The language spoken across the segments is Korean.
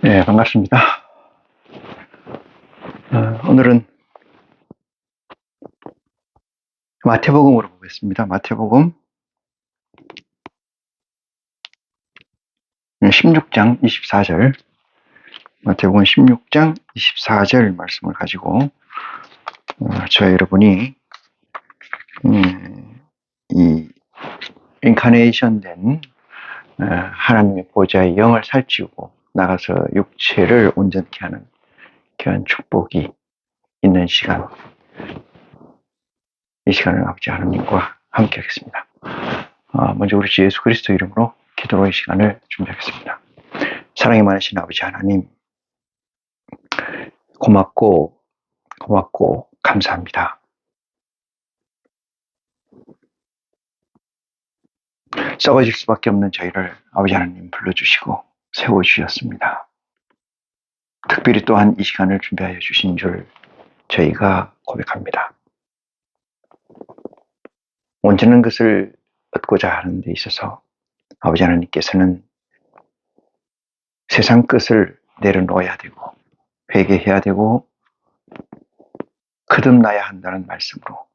네, 반갑습니다. 오늘은 마태복음으로 보겠습니다. 마태복음 16장 24절, 마태복음 16장 24절 말씀을 가지고 저와 여러분이 이 인카네이션 된 하나님의 보좌의 영을 살찌우고 나가서 육체를 온전케 하는 귀한 축복이 있는 시간, 이 시간을 아버지 하나님과 함께 하겠습니다. 먼저 우리 주 예수 그리스도 이름으로 기도로 이 시간을 준비하겠습니다. 사랑이 많으신 아버지 하나님, 고맙고 감사합니다. 썩어질 수밖에 없는 저희를 아버지 하나님 불러주시고 세워주셨습니다. 특별히 또한 이 시간을 준비하여 주신 줄 저희가 고백합니다. 온전한 것을 얻고자 하는 데 있어서 아버지 하나님께서는 세상 것을 내려놓아야 되고 회개해야 되고 거듭나야 한다는 말씀으로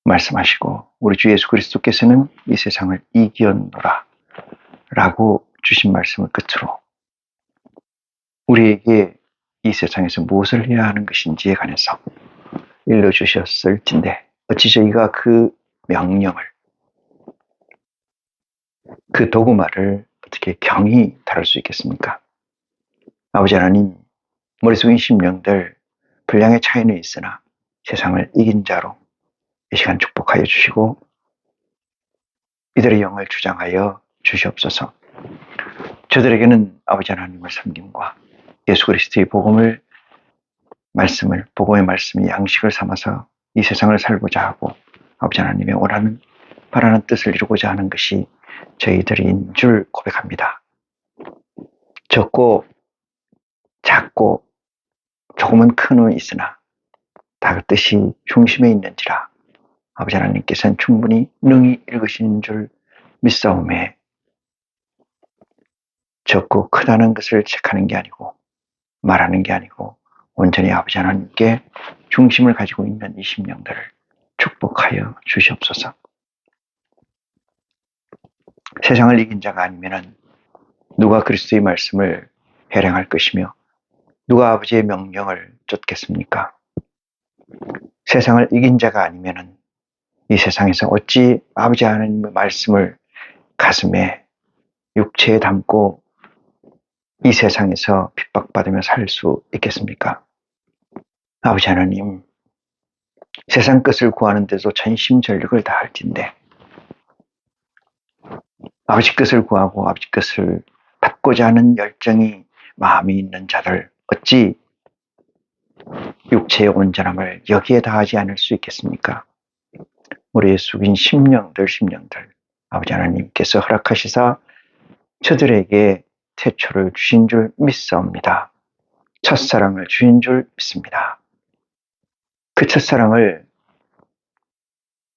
말씀하시고, 우리 주 예수 그리스도께서는 이 세상을 이기었노라 라고 주신 말씀을 끝으로 우리에게 이 세상에서 무엇을 해야 하는 것인지에 관해서 일러주셨을 텐데, 어찌 저희가 그 명령을, 그 도구말을 어떻게 경히 다룰 수 있겠습니까? 아버지 하나님, 머릿속인 심령들 분량의 차이는 있으나 세상을 이긴 자로 이 시간 축복하여 주시고 이들의 영을 주장하여 주시옵소서. 저들에게는 아버지 하나님을 섬김과 예수 그리스도의 복음의 말씀이 양식을 삼아서 이 세상을 살고자 하고 아버지 하나님의 원하는 바라는 뜻을 이루고자 하는 것이 저희들인 줄 고백합니다. 적고 작고 조금은 큰 은 있으나 다 그 뜻이 중심에 있는지라 아버지 하나님께서는 충분히 능히 읽으시는 줄 믿사오매, 적고 크다는 것을 체크하는 게 아니고 말하는 게 아니고 온전히 아버지 하나님께 중심을 가지고 있는 이 심령들을 축복하여 주시옵소서. 세상을 이긴 자가 아니면은 누가 그리스도의 말씀을 해령할 것이며 누가 아버지의 명령을 쫓겠습니까? 세상을 이긴 자가 아니면은 이 세상에서 어찌 아버지 하나님의 말씀을 가슴에 육체에 담고 이 세상에서 핍박받으며 살 수 있겠습니까? 아버지 하나님, 세상 것을 구하는 데도 전심전력을 다할진데 아버지 것을 구하고 아버지 것을 받고자 하는 열정이 마음이 있는 자들 어찌 육체의 온전함을 여기에 다하지 않을 수 있겠습니까? 우리의 숙인 심령들 아버지 하나님께서 허락하시사 저들에게 태초를 주신 줄 믿사옵니다. 첫사랑을 주신 줄 믿습니다. 그 첫사랑을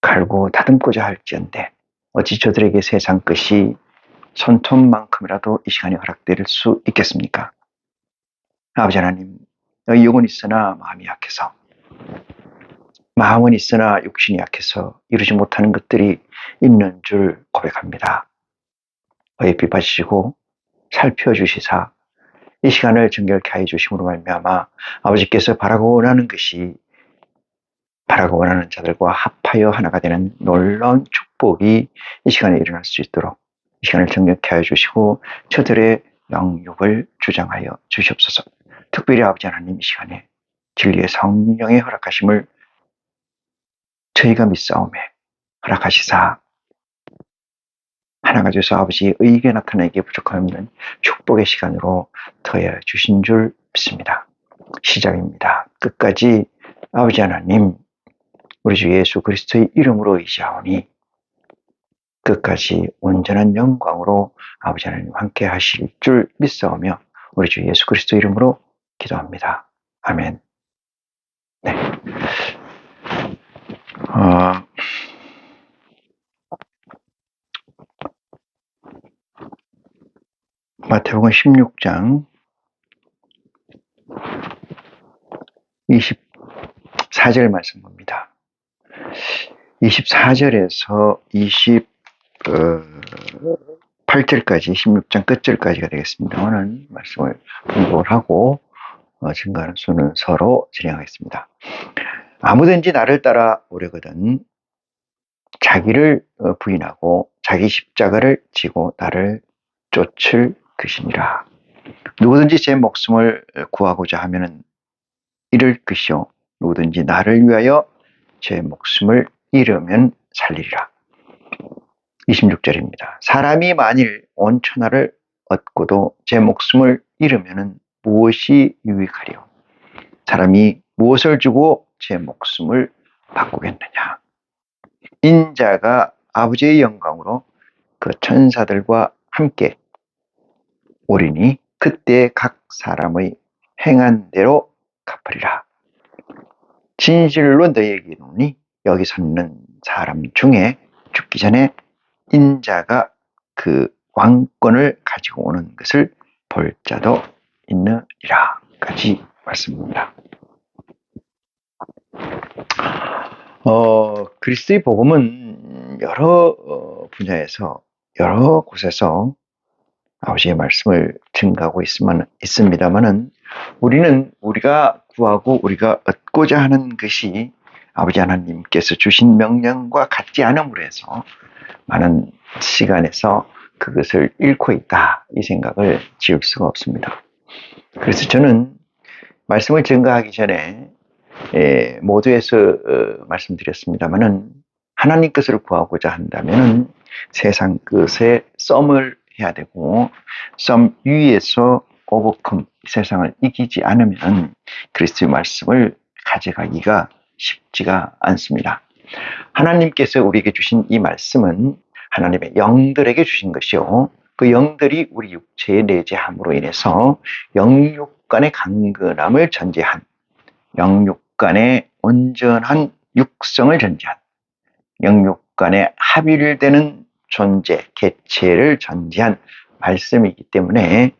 갈고 다듬고자 할지언데 어찌 저들에게 세상 것이 손톱만큼이라도 이 시간에 허락될 수 있겠습니까? 아버지 하나님, 너희 영은 있으나 마음이 약해서, 마음은 있으나 육신이 약해서 이루지 못하는 것들이 있는 줄 고백합니다. 어여삐 봐주시고 살펴주시사 이 시간을 정결케 하여 주심으로 말미암아 아버지께서 바라고 원하는 것이 바라고 원하는 자들과 합하여 하나가 되는 놀라운 축복이 이 시간에 일어날 수 있도록 이 시간을 정결케 하여 주시고 저들의 영육을 주장하여 주시옵소서. 특별히 아버지 하나님, 이 시간에 진리의 성령의 허락하심을 저희가 믿사오매 허락하시사 하나가 되어서 아버지의 의에 나타나기에 부족함 없는 축복의 시간으로 더해 주신 줄 믿습니다. 시작입니다. 끝까지 아버지 하나님, 우리 주 예수 그리스도의 이름으로 의지하오니 끝까지 온전한 영광으로 아버지 하나님 함께 하실 줄 믿사오며 우리 주 예수 그리스도 이름으로 기도합니다. 아멘. 네. 마태복음 16장 24절 말씀 봅니다. 24절에서 28절까지 16장 끝절까지가 되겠습니다만은 말씀을 공부를 하고 증거하는 순서로 진행하겠습니다. 아무든지 나를 따라 오려거든 자기를 부인하고 자기 십자가를 지고 나를 쫓을 것이니라. 누구든지 제 목숨을 구하고자 하면은 잃을 것이요 누구든지 나를 위하여 제 목숨을 잃으면 살리리라. 26절입니다. 사람이 만일 온 천하를 얻고도 제 목숨을 잃으면 무엇이 유익하리요? 사람이 무엇을 주고 제 목숨을 바꾸겠느냐? 인자가 아버지의 영광으로 그 천사들과 함께 오리니 그때 각 사람의 행한 대로 갚으리라. 진실로 너희에게 이르노니 여기 섰는 사람 중에 죽기 전에 인자가 그 왕권을 가지고 오는 것을 볼 자도 있느니라. 까지 말씀입니다. 그리스도의 복음은 여러 분야에서 여러 곳에서 아버지의 말씀을 증가하고 있습니다만은 우리는 우리가 구하고 우리가 얻고자 하는 것이 아버지 하나님께서 주신 명령과 같지 않음으로 해서 많은 시간에서 그것을 잃고 있다 이 생각을 지울 수가 없습니다. 그래서 저는 말씀을 증가하기 전에 모두에서 말씀드렸습니다만은 하나님 것을 구하고자 한다면은 세상 것에 썸을 해야 되고 썸 위에서 오버컴 세상을 이기지 않으면 그리스도의 말씀을 가져가기가 쉽지가 않습니다. 하나님께서 우리에게 주신 이 말씀은 하나님의 영들에게 주신 것이요 그 영들이 우리 육체에 내재함으로 인해서 영육 간의 강건함을 전제한 영육 간의 온전한 육성을 전제한 영육 간의 합일되는 존재, 개체를 전제한 말씀이기 때문에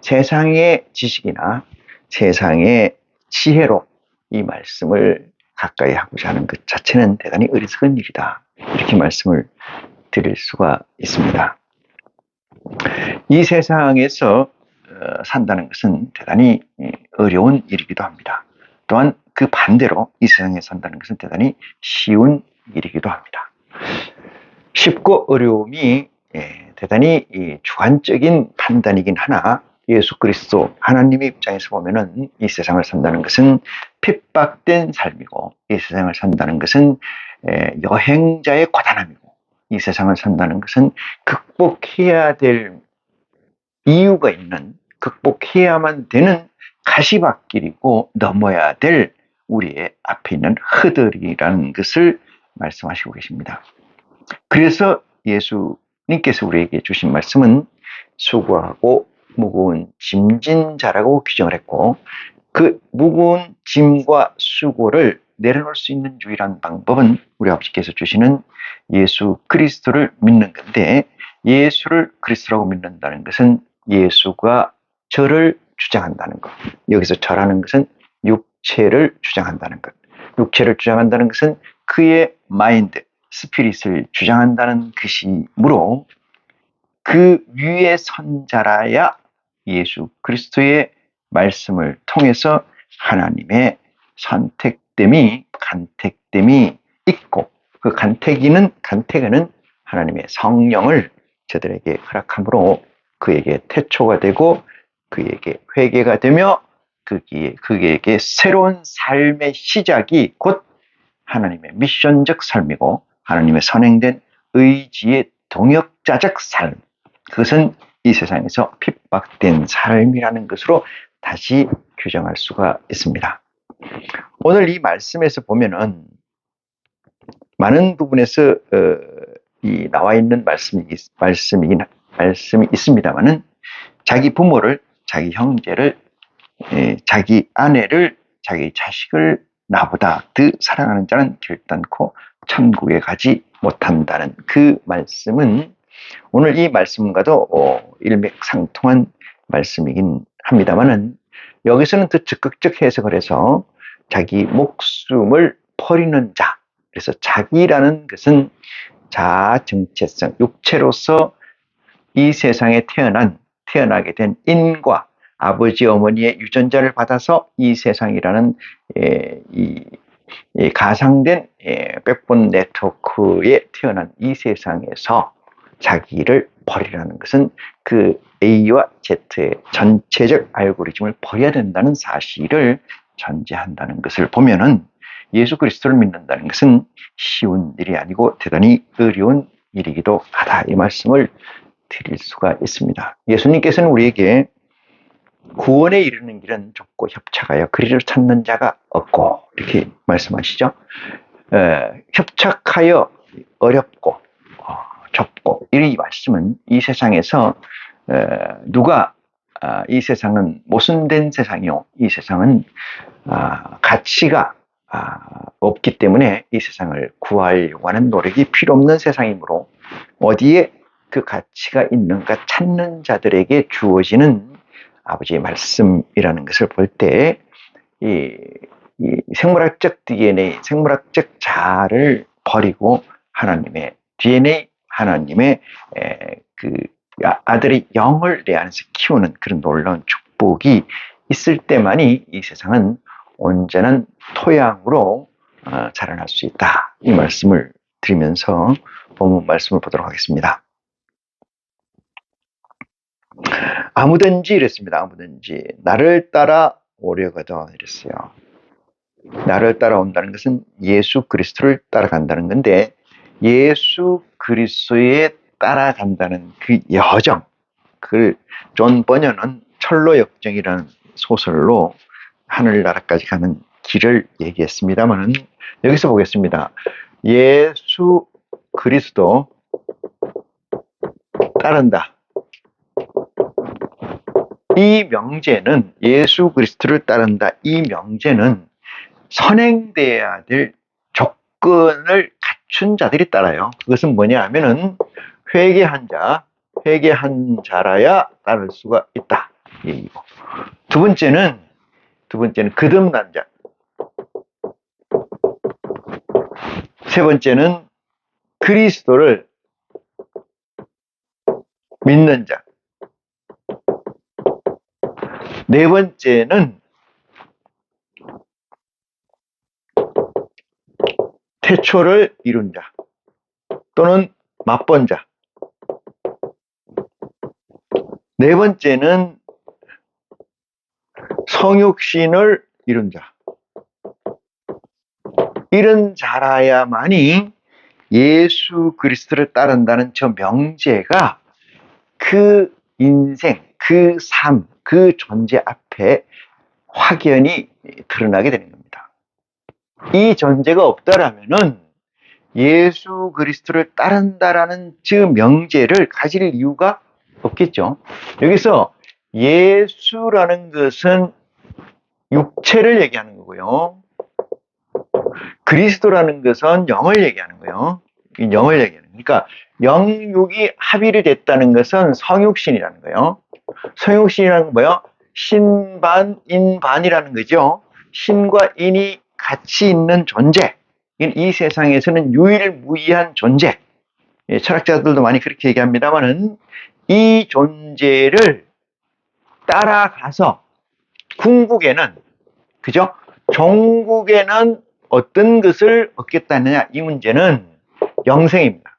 세상의 지식이나 세상의 지혜로 이 말씀을 가까이 하고자 하는 것 자체는 대단히 어리석은 일이다. 이렇게 말씀을 드릴 수가 있습니다. 이 세상에서 산다는 것은 대단히 어려운 일이기도 합니다. 또한 그 반대로 이 세상에 산다는 것은 대단히 쉬운 일이기도 합니다. 쉽고 어려움이 대단히 주관적인 판단이긴 하나 예수 그리스도 하나님의 입장에서 보면은 이 세상을 산다는 것은 핍박된 삶이고 이 세상을 산다는 것은 여행자의 고단함이고 이 세상을 산다는 것은 극복해야 될 이유가 있는 극복해야만 되는 가시밭길이고 넘어야 될 우리의 앞에 있는 허들이라는 것을 말씀하시고 계십니다. 그래서 예수님께서 우리에게 주신 말씀은 수고하고 무거운 짐진 자라고 규정을 했고 그 무거운 짐과 수고를 내려놓을 수 있는 유일한 방법은 우리 아버지께서 주시는 예수 그리스도를 믿는 건데 예수를 그리스도라고 믿는다는 것은 예수가 저를 주장한다는 것. 여기서 저라는 것은 육체를 주장한다는 것. 육체를 주장한다는 것은 그의 마인드, 스피릿을 주장한다는 것이므로 그 위에 선 자라야 예수 그리스도의 말씀을 통해서 하나님의 선택됨이 간택됨이 있고 그 간택에는 하나님의 성령을 저들에게 허락함으로 그에게 태초가 되고 그에게 회개가 되며 그에게 새로운 삶의 시작이 곧 하나님의 미션적 삶이고 하나님의 선행된 의지의 동역자적 삶 그것은 이 세상에서 핍박된 삶이라는 것으로 다시 규정할 수가 있습니다. 오늘 이 말씀에서 보면은 많은 부분에서 이 나와 있는 말씀이 있습니다만은 자기 부모를, 자기 형제를, 자기 아내를, 자기 자식을 나보다 더 사랑하는 자는 결단코 천국에 가지 못한다는 그 말씀은 오늘 이 말씀과도 일맥상통한 말씀이긴 합니다만은 여기서는 더 적극적 해석을 해서 자기 목숨을 버리는 자, 그래서 자기라는 것은 자아 정체성, 육체로서 이 세상에 태어나게 된 인과 아버지 어머니의 유전자를 받아서 이 세상이라는 이 가상된 백본 네트워크에 태어난 이 세상에서 자기를 버리라는 것은 그 A와 Z의 전체적 알고리즘을 버려야 된다는 사실을 전제한다는 것을 보면은 예수 그리스도를 믿는다는 것은 쉬운 일이 아니고 대단히 어려운 일이기도 하다, 이 말씀을 드릴 수가 있습니다. 예수님께서는 우리에게 구원에 이르는 길은 좁고 협착하여 그리를 찾는 자가 없고 이렇게 말씀하시죠. 협착하여 어렵고 좁고, 이 말씀은 이 세상에서 누가 이 세상은 모순된 세상이요, 이 세상은 가치가 없기 때문에 이 세상을 구하려고 하는 노력이 필요 없는 세상이므로 어디에 그 가치가 있는가 찾는 자들에게 주어지는 아버지의 말씀이라는 것을 볼 때 이 생물학적 DNA, 생물학적 자아를 버리고 하나님의 DNA, 하나님의 그 아들의 영을 내 안에서 키우는 그런 놀라운 축복이 있을 때만이 이 세상은 온전한 토양으로 자라날 수 있다, 이 말씀을 드리면서 본문 말씀을 보도록 하겠습니다. 아무든지 이랬습니다. 아무든지 나를 따라 오려거든 이랬어요. 나를 따라온다는 것은 예수 그리스도를 따라간다는 건데, 예수 그리스도에 따라간다는 그 여정, 그걸 존 버녀는 철로 역정이라는 소설로 하늘나라까지 가는 길을 얘기했습니다만, 여기서 보겠습니다. 예수 그리스도 따른다, 이 명제는, 예수 그리스도를 따른다, 이 명제는 선행돼야 될 조건을 갖춘 자들이 따라요. 그것은 뭐냐 하면은 회개한 자라야 따를 수가 있다, 얘기고, 두 번째는 거듭난 자, 세 번째는 그리스도를 믿는 자, 네 번째는 태초를 이룬 자 또는 맛본 자, 네 번째는 성육신을 이룬 자, 이런 자라야만이 예수 그리스도를 따른다는 저 명제가 그 인생, 그 삶, 그 존재 앞에 확연히 드러나게 되는 겁니다. 이 존재가 없다라면은 예수 그리스도를 따른다라는 저 명제를 가질 이유가 없겠죠. 여기서 예수라는 것은 육체를 얘기하는 거고요, 그리스도라는 것은 영을 얘기하는 거예요. 영을 얘기하는 거예요. 그러니까 영육이 합일이 됐다는 것은 성육신이라는 거예요. 성육신이라는 건 뭐예요? 신반, 인반이라는 거죠. 신과 인이 같이 있는 존재. 이 세상에서는 유일무이한 존재. 철학자들도 많이 그렇게 얘기합니다만은 이 존재를 따라가서 궁극에는, 그죠? 종국에는 어떤 것을 얻겠다느냐, 이 문제는 영생입니다.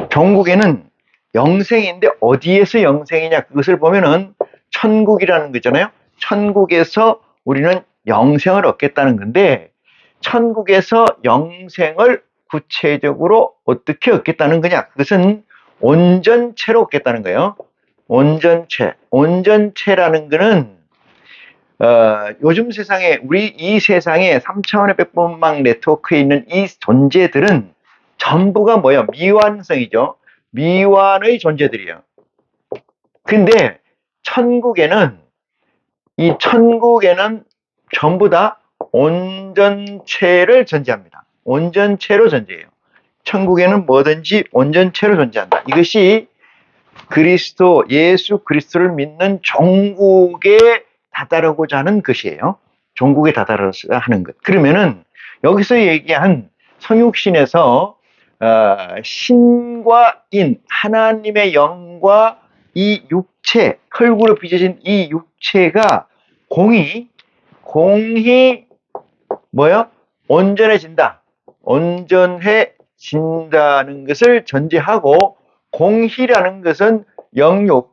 종국에는 영생인데 어디에서 영생이냐, 그것을 보면은 천국이라는 거잖아요. 천국에서 우리는 영생을 얻겠다는 건데, 천국에서 영생을 구체적으로 어떻게 얻겠다는 거냐, 그것은 온전체로 얻겠다는 거예요. 온전체라는 거는 요즘 세상에, 우리 이 세상에 3차원의 백분망 네트워크에 있는 이 존재들은 전부가 뭐예요? 미완성이죠. 미완의 존재들이에요. 근데 천국에는 전부 다 온전체를 존재합니다. 온전체로 존재해요. 천국에는 뭐든지 온전체로 존재한다. 이것이 그리스도, 예수 그리스도를 믿는 종국에 다다르고자 하는 것이에요. 종국에 다다르고자 하는 것. 그러면은 여기서 얘기한 성육신에서 신과 인, 하나님의 영과 이 육체, 흙으로 빚어진 이 육체가 공히 뭐요? 온전해진다. 온전해진다는 것을 전제하고, 공희라는 것은 영육간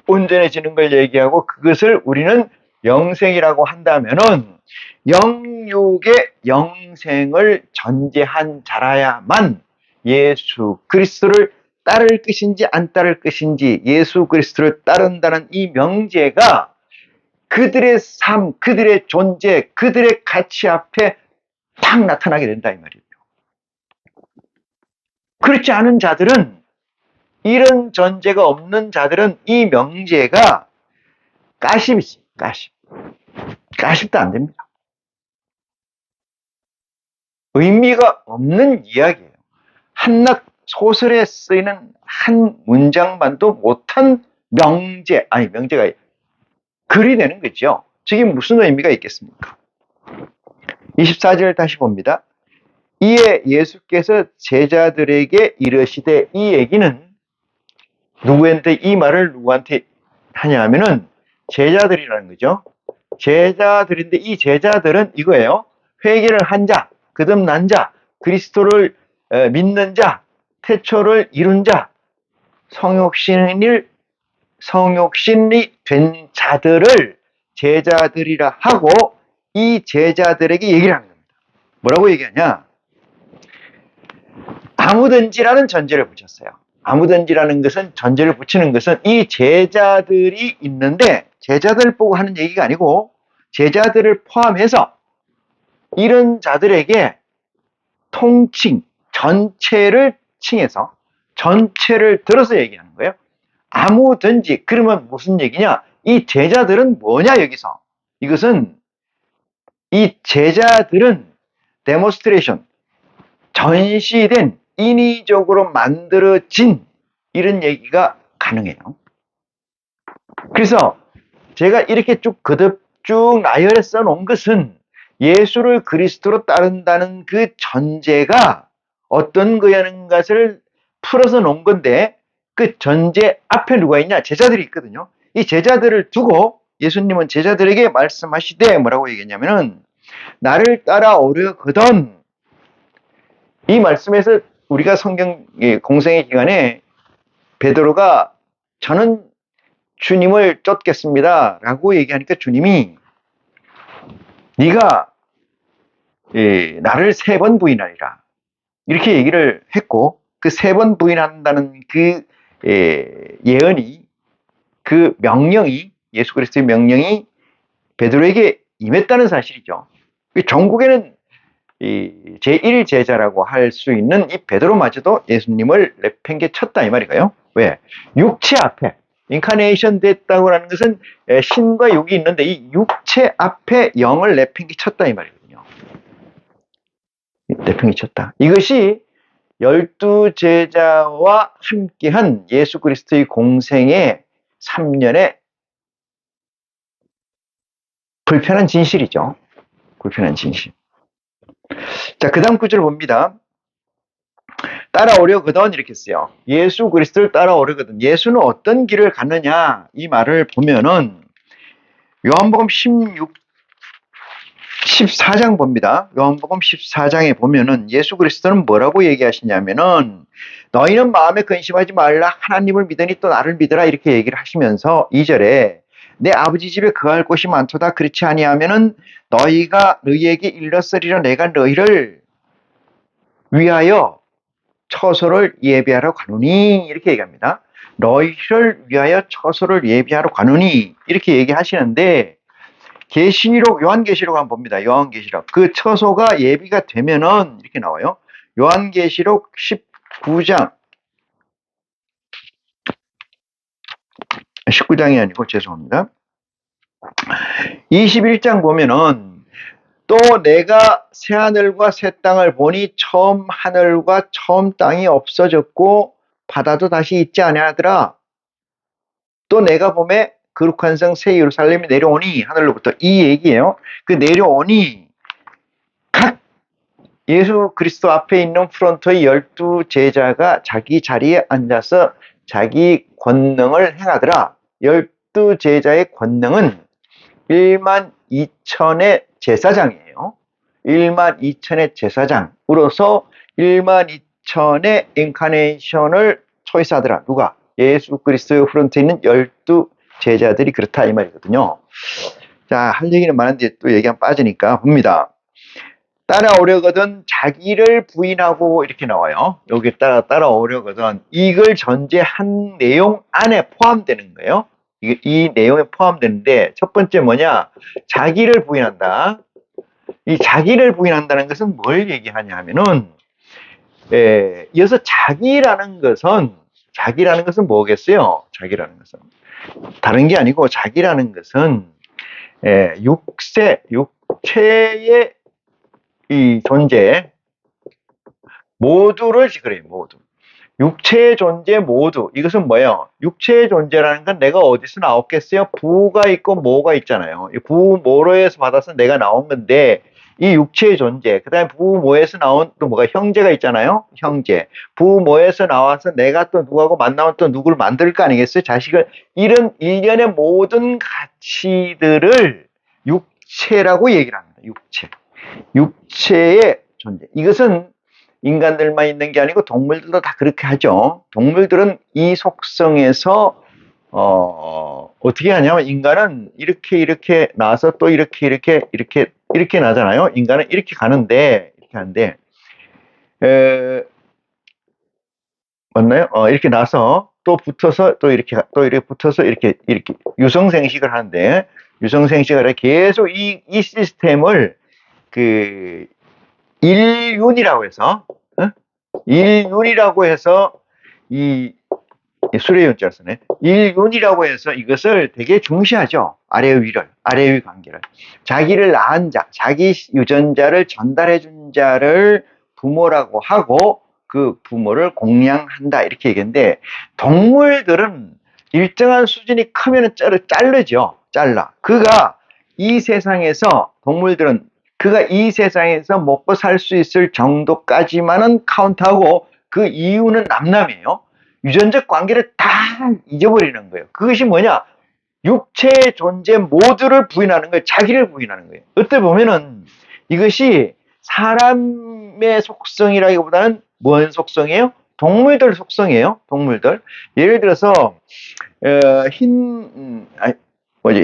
온전해지는 걸 얘기하고, 그것을 우리는 영생이라고 한다면은 영육의 영생을 전제한 자라야만 예수 그리스도를 따를 것인지 안 따를 것인지, 예수 그리스도를 따른다는 이 명제가 그들의 삶, 그들의 존재, 그들의 가치 앞에 딱 나타나게 된다 이 말이에요. 그렇지 않은 자들은, 이런 존재가 없는 자들은 이 명제가 가십이지, 가십. 가십도 안 됩니다. 의미가 없는 이야기예요. 한낱 소설에 쓰이는 한 문장만도 못한 명제가 글이 되는 거죠. 저게 무슨 의미가 있겠습니까? 24절 다시 봅니다. 이에 예수께서 제자들에게 이르시되, 이 얘기는 누구한테, 이 말을 누구한테 하냐면은 제자들이라는 거죠. 제자들인데, 이 제자들은 이거예요. 회개를 한 자, 거듭난 자, 그리스도를 믿는 자, 태초를 이룬 자, 성육신이 된 자들을 제자들이라 하고, 이 제자들에게 얘기를 하는 겁니다. 뭐라고 얘기하냐? 아무든지라는 전제를 붙였어요. 아무든지라는 것은, 전제를 붙이는 것은 이 제자들이 있는데, 제자들 보고 하는 얘기가 아니고 제자들을 포함해서 이런 자들에게 통칭, 전체를 칭해서 전체를 들어서 얘기하는 거예요. 아무든지. 그러면 무슨 얘기냐? 이 제자들은 뭐냐 여기서? 이것은, 이 제자들은 데모스트레이션, 전시된, 인위적으로 만들어진, 이런 얘기가 가능해요. 그래서 제가 이렇게 쭉 나열해 써놓은 것은 예수를 그리스도로 따른다는 그 전제가 어떤 거냐는 것을 풀어서 놓은 건데, 그 전제 앞에 누가 있냐? 제자들이 있거든요. 이 제자들을 두고 예수님은 제자들에게 말씀하시되 뭐라고 얘기했냐면은, 나를 따라오려거든. 이 말씀에서 우리가 성경 공생의 기간에 베드로가 저는 주님을 쫓겠습니다 라고 얘기하니까 주님이 네가 나를 3번 부인하리라 이렇게 얘기를 했고, 그 3번 부인한다는 그 예언이, 그 명령이, 예수 그리스도의 명령이 베드로에게 임했다는 사실이죠. 전국에는 제1 제자라고 할 수 있는 이 베드로마저도 예수님을 내팽개쳤다 이 말이에요. 왜? 육체 앞에 인카네이션 됐다고 하는 것은 신과 육이 있는데, 이 육체 앞에 영을 내팽개쳤다 이 말이거든요. 내팽개쳤다. 이것이 12제자와 함께한 예수 그리스도의 공생의 3년의 불편한 진실이죠. 불편한 진실. 자, 그 다음 구절을 봅니다. 따라오려거든 이렇게 써요. 예수 그리스도를 따라오려거든. 예수는 어떤 길을 갔느냐, 이 말을 보면은 요한복음 14장 봅니다. 요한복음 14장에 보면은 예수 그리스도는 뭐라고 얘기하시냐면은, 너희는 마음에 근심하지 말라, 하나님을 믿으니 또 나를 믿으라, 이렇게 얘기를 하시면서 2절에 내 아버지 집에 거할 곳이 많도다. 그렇지 아니하면은 너희에게 일렀으리라. 내가 너희를 위하여 처소를 예비하러 가노니, 이렇게 얘기합니다. 너희를 위하여 처소를 예비하러 가노니, 이렇게 얘기하시는데, 요한계시록 한번 봅니다. 요한계시록. 그 처소가 예비가 되면은 이렇게 나와요. 요한계시록 19장. 19장이 아니고 죄송합니다. 21장 보면은, 또 내가 새 하늘과 새 땅을 보니 처음 하늘과 처음 땅이 없어졌고 바다도 다시 있지 아니하더라. 또 내가 봄에 거룩한 성 새 예루살렘이 내려오니 하늘로부터 이 얘기예요. 그 내려오니 각 예수 그리스도 앞에 있는 프론트의 12 제자가 자기 자리에 앉아서 자기 권능을 행하더라. 12 제자의 권능은 1만 2천의 제사장이에요. 1만 2천의 제사장으로서 1만 2천의 인카네이션을 초이스하더라. 누가? 예수 그리스도의 프론트에 있는 12 제자들이 그렇다 이 말이거든요. 자, 할 얘기는 많은데 또 얘기하면 빠지니까 봅니다. 따라오려거든 자기를 부인하고 이렇게 나와요. 여기 따라오려거든 이걸 전제한 내용 안에 포함되는 거예요. 이 내용에 포함되는데 첫 번째 뭐냐? 자기를 부인한다. 이 자기를 부인한다는 것은 뭘 얘기하냐 하면은 이어서 자기라는 것은 뭐겠어요? 자기라는 것은 다른 게 아니고 자기라는 것은 육체의 이 존재 모두를 그래요. 모두. 육체의 존재 모두. 이것은 뭐예요? 육체의 존재라는 건 내가 어디서 나왔겠어요? 부가 있고 모가 있잖아요. 부, 모로에서 받아서 내가 나온 건데 이 육체의 존재, 그 다음에 부, 모에서 나온 또 뭐가 형제가 있잖아요. 형제. 부, 모에서 나와서 내가 또 누구하고 만나면 또 누구를 만들 거 아니겠어요? 자식을. 이런 일련의 모든 가치들을 육체라고 얘기를 합니다. 육체의 존재. 이것은 인간들만 있는 게 아니고 동물들도 다 그렇게 하죠. 동물들은 이 속성에서 어떻게 하냐면 인간은 이렇게 나서 또 이렇게 나잖아요. 인간은 이렇게 가는데 맞나요? 이렇게 나서 또 붙어서 또 이렇게 붙어서 이렇게 유성생식을 하는데 유성생식을 계속 이 시스템을 그 일윤이라고 해서 이 수레윤자를 쓰네. 일윤이라고 해서 이것을 되게 중시하죠. 아래 위 관계를. 자기를 낳은 자, 자기 유전자를 전달해 준 자를 부모라고 하고 그 부모를 공양한다 이렇게 얘기했는데 동물들은 일정한 수준이 크면 자르죠. 잘라. 그가 이 세상에서 먹고 살 수 있을 정도까지만은 카운트하고 그 이유는 남남이에요. 유전적 관계를 다 잊어버리는 거예요. 그것이 뭐냐? 육체의 존재 모두를 부인하는 거예요. 자기를 부인하는 거예요. 어떻게 보면은 이것이 사람의 속성이라기보다는 뭔 속성이에요? 동물들 속성이에요. 동물들. 예를 들어서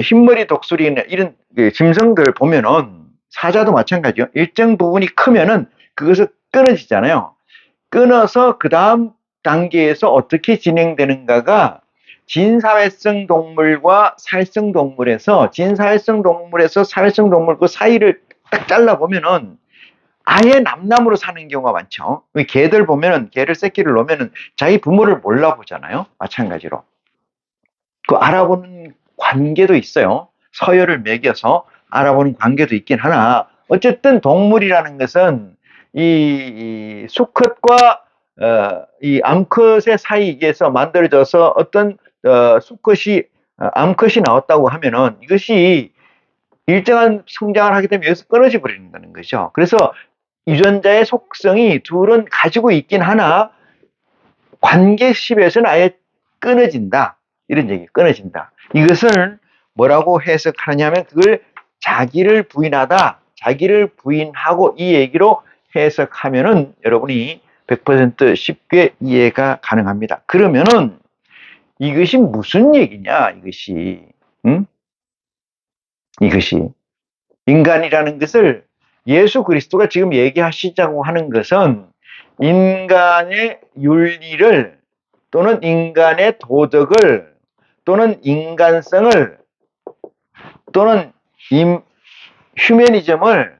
흰머리 독수리나 이런 짐승들 보면은 사자도 마찬가지요. 일정 부분이 크면은 그것을 끊어지잖아요. 끊어서 그 다음 단계에서 어떻게 진행되는가가 진사회성 동물과 사회성 동물에서 사회성 동물 그 사이를 딱 잘라보면은 아예 남남으로 사는 경우가 많죠. 개들 보면은 개를 새끼를 놓으면은 자기 부모를 몰라보잖아요. 마찬가지로. 그 알아보는 관계도 있어요. 서열을 매겨서 알아보는 관계도 있긴 하나 어쨌든 동물이라는 것은 이 수컷과 이 암컷의 사이에서 만들어져서 어떤 수컷이 암컷이 나왔다고 하면은 이것이 일정한 성장을 하게 되면 여기서 끊어져 버린다는 거죠. 그래서 유전자의 속성이 둘은 가지고 있긴 하나 관계십에서는 아예 끊어진다. 이런 얘기, 끊어진다. 이것을 뭐라고 해석하느냐면 그걸 자기를 부인하다, 자기를 부인하고 이 얘기로 해석하면은 여러분이 100% 쉽게 이해가 가능합니다. 그러면은 이것이 무슨 얘기냐, 이것이. 응? 이것이. 인간이라는 것을 예수 그리스도가 지금 얘기하시자고 하는 것은 인간의 윤리를 또는 인간의 도덕을 또는 인간성을 또는 휴머니즘을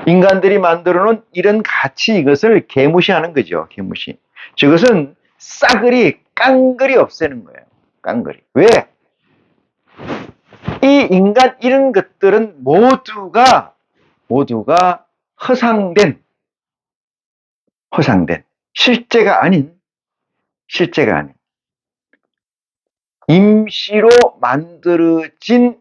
인간들이 만들어 놓은 이런 가치 이것을 개무시하는 거죠. 개무시. 저것은 싸그리 깡그리 없애는 거예요. 깡그리. 왜? 이 인간 이런 것들은 모두가 허상된 실제가 아닌 임시로 만들어진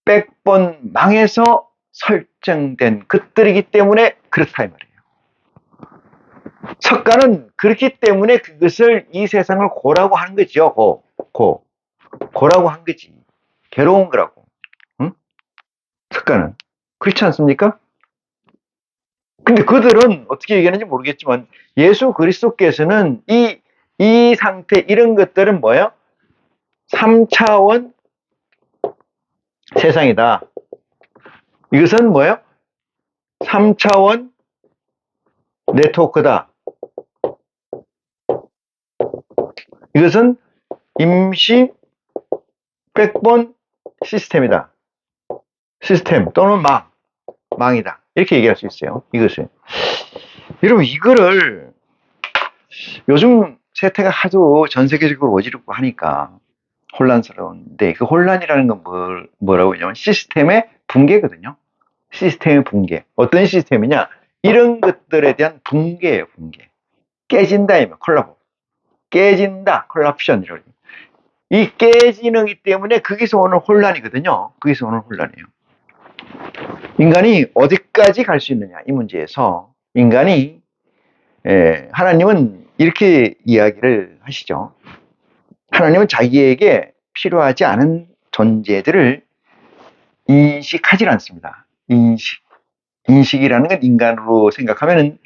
백번망에서 설정된 것들이기 때문에 그렇다 이 말이에요. 석가는 그렇기 때문에 그것을 이 세상을 고라고 하는 거죠. 고라고 한 거지. 괴로운 거라고. 응? 석가는. 그렇지 않습니까? 근데 그들은 어떻게 얘기하는지 모르겠지만 예수 그리스도께서는 이 상태, 이런 것들은 뭐예요? 3차원 세상이다. 이것은 뭐예요? 3차원 네트워크다. 이것은 임시 백본 시스템이다. 시스템 또는 망이다. 이렇게 얘기할 수 있어요. 이것을. 여러분, 이거를 요즘 세태가 하도 전 세계적으로 어지럽고 하니까 혼란스러운데, 그 혼란이라는 건 뭐라고 하냐면 시스템의 붕괴거든요. 시스템의 붕괴. 어떤 시스템이냐? 이런 것들에 대한 붕괴예요, 붕괴. 깨진다, 이면 콜라보. 깨진다, 콜랍션이라고. 이 깨지는 기 때문에 거기서 오는 혼란이거든요. 거기서 오는 혼란이에요. 인간이 어디까지 갈 수 있느냐, 이 문제에서 인간이, 하나님은 이렇게 이야기를 하시죠. 하나님은 자기에게 필요하지 않은 존재들을 인식하지 않습니다. 인식이라는 건 인간으로 생각하면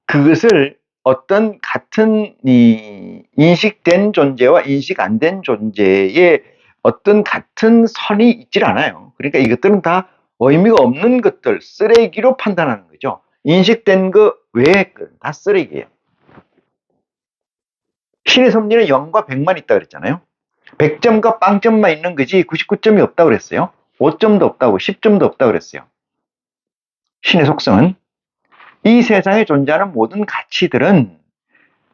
그것을 어떤 같은 인식된 존재와 인식 안 된 존재의 어떤 같은 선이 있질 않아요. 그러니까 이것들은 다 의미가 없는 것들, 쓰레기로 판단하는 거죠. 인식된 거 외의 것 다 쓰레기예요. 신의 섭리는 0과 100만 있다 그랬잖아요. 100점과 빵점만 있는 거지 99점이 없다고 그랬어요. 5점도 없다고, 10점도 없다고 그랬어요. 신의 속성은 이 세상에 존재하는 모든 가치들은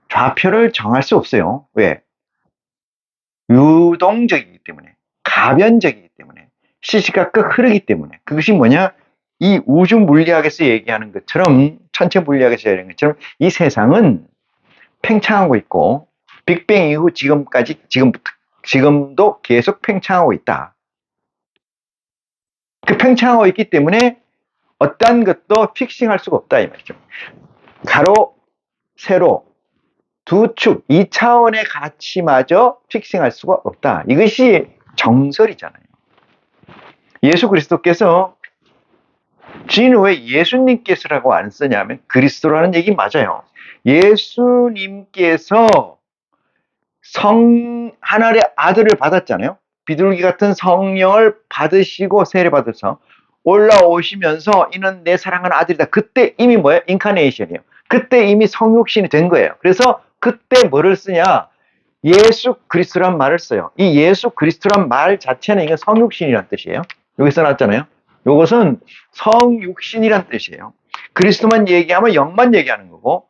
좌표를 정할 수 없어요. 왜? 유동적이기 때문에, 가변적이기 때문에, 시시각각 흐르기 때문에. 그것이 뭐냐? 이 우주 물리학에서 얘기하는 것처럼, 천체 물리학에서 얘기하는 것처럼 이 세상은 팽창하고 있고, 빅뱅 이후 지금도 계속 팽창하고 있다. 그 팽창하고 있기 때문에 어떤 것도 픽싱할 수가 없다 이 말이죠. 가로, 세로, 두 축, 2차원의 가치마저 픽싱할 수가 없다. 이것이 정설이잖아요. 예수 그리스도께서 주인 왜 예수님께서라고 안 쓰냐면 그리스도라는 얘기 맞아요. 예수님께서 하나님의 아들을 받았잖아요. 비둘기 같은 성령을 받으시고 세례 받아서 올라오시면서 이는 내 사랑하는 아들이다. 그때 이미 뭐예요? 인카네이션이에요. 그때 이미 성육신이 된 거예요. 그래서 그때 뭐를 쓰냐? 예수 그리스도란 말을 써요. 이 예수 그리스도란 말 자체는 이건 성육신이란 뜻이에요. 여기 써놨잖아요. 이것은 성육신이란 뜻이에요. 그리스도만 얘기하면 영만 얘기하는 거고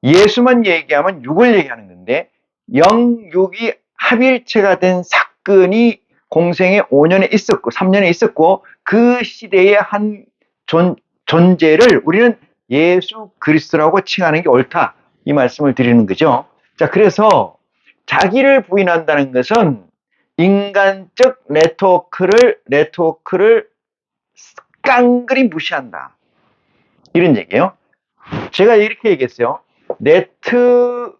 예수만 얘기하면 육을 얘기하는 건데 영, 육이 합일체가 된 사건이 공생에 5년에 있었고 3년에 있었고 그 시대의 한 존재를 우리는 예수 그리스도라고 칭하는 게 옳다. 이 말씀을 드리는 거죠. 자, 그래서 자기를 부인한다는 것은 인간적 네트워크를 깡그리 무시한다. 이런 얘기예요. 제가 이렇게 얘기했어요. 네트워크를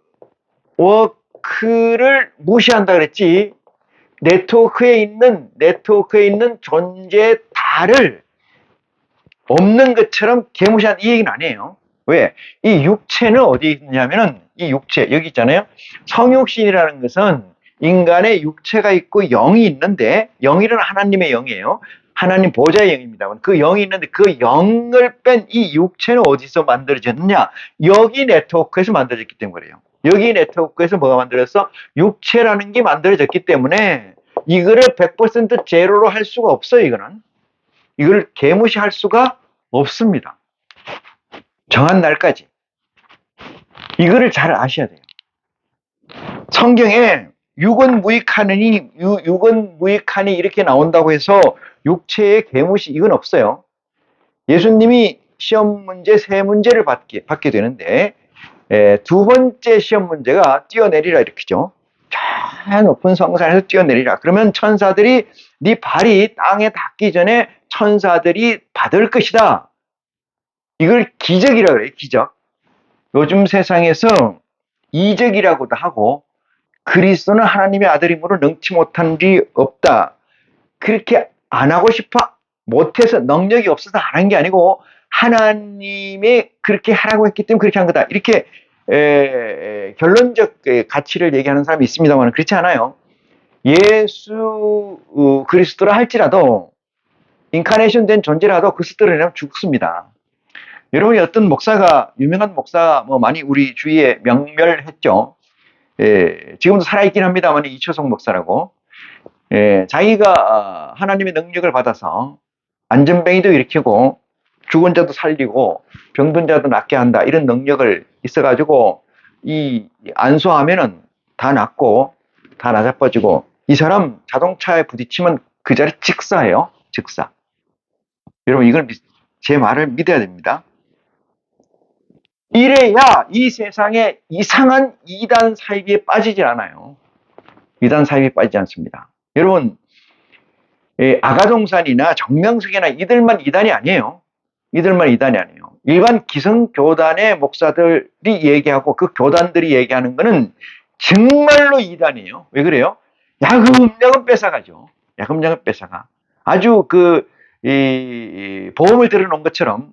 무시한다 그랬지. 네트워크에 있는 존재 다를 없는 것처럼 개무시한 이 얘기는 아니에요. 왜? 이 육체는 어디 있냐면은 이 육체 여기 있잖아요. 성육신이라는 것은 인간의 육체가 있고 영이 있는데 영이란 하나님의 영이에요. 하나님 보좌의 영입니다. 그 영이 있는데 그 영을 뺀 이 육체는 어디서 만들어졌느냐? 여기 네트워크에서 만들어졌기 때문이에요. 여기 네트워크에서 뭐가 만들어졌어? 육체라는 게 만들어졌기 때문에 이거를 100% 제로로 할 수가 없어요. 이걸 개무시할 수가 없습니다. 정한 날까지. 이거를 잘 아셔야 돼요. 성경에 육은 무익하니 이렇게 나온다고 해서 육체의 개무시 이건 없어요. 예수님이 시험 문제 3문제를 받게 되는데, 두 번째 시험 문제가 뛰어내리라 이렇게죠. 저 높은 성산에서 뛰어내리라. 그러면 천사들이 네 발이 땅에 닿기 전에 천사들이 받을 것이다. 이걸 기적이라 그래요. 기적. 요즘 세상에서 이적이라고도 하고 그리스도는 하나님의 아들이므로 능치 못한 일이 없다. 그렇게 안 하고 싶어 못해서 능력이 없어서 안 한 게 아니고 하나님이 그렇게 하라고 했기 때문에 그렇게 한 거다. 이렇게 결론적 가치를 얘기하는 사람이 있습니다만 그렇지 않아요. 예수 그리스도라 할지라도 인카네이션 된 존재라도 그리스도를 인하면 죽습니다. 여러분이 어떤 목사가 유명한 목사 많이 우리 주위에 명멸했죠. 지금도 살아있긴 합니다만 이초성 목사라고. 자기가 하나님의 능력을 받아서 안전뱅이도 일으키고 죽은 자도 살리고 병든 자도 낫게 한다 이런 능력을 있어가지고 이 안수하면은 다 낫고 다 나자빠지고 이 사람 자동차에 부딪히면 그 자리 직사예요. 직사. 여러분 이걸 제 말을 믿어야 됩니다. 이래야 이 세상에 이상한 이단 사이비에 빠지질 않아요. 이단 사이비에 빠지지 않습니다. 여러분 아가동산이나 정명석이나 이들만 이단이 아니에요. 이들만 이단이 아니에요. 일반 기성교단의 목사들이 얘기하고 그 교단들이 얘기하는 거는 정말로 이단이에요. 왜 그래요? 야금야금 뺏어가죠. 야금야금 뺏어가. 아주 보험을 들어놓은 것처럼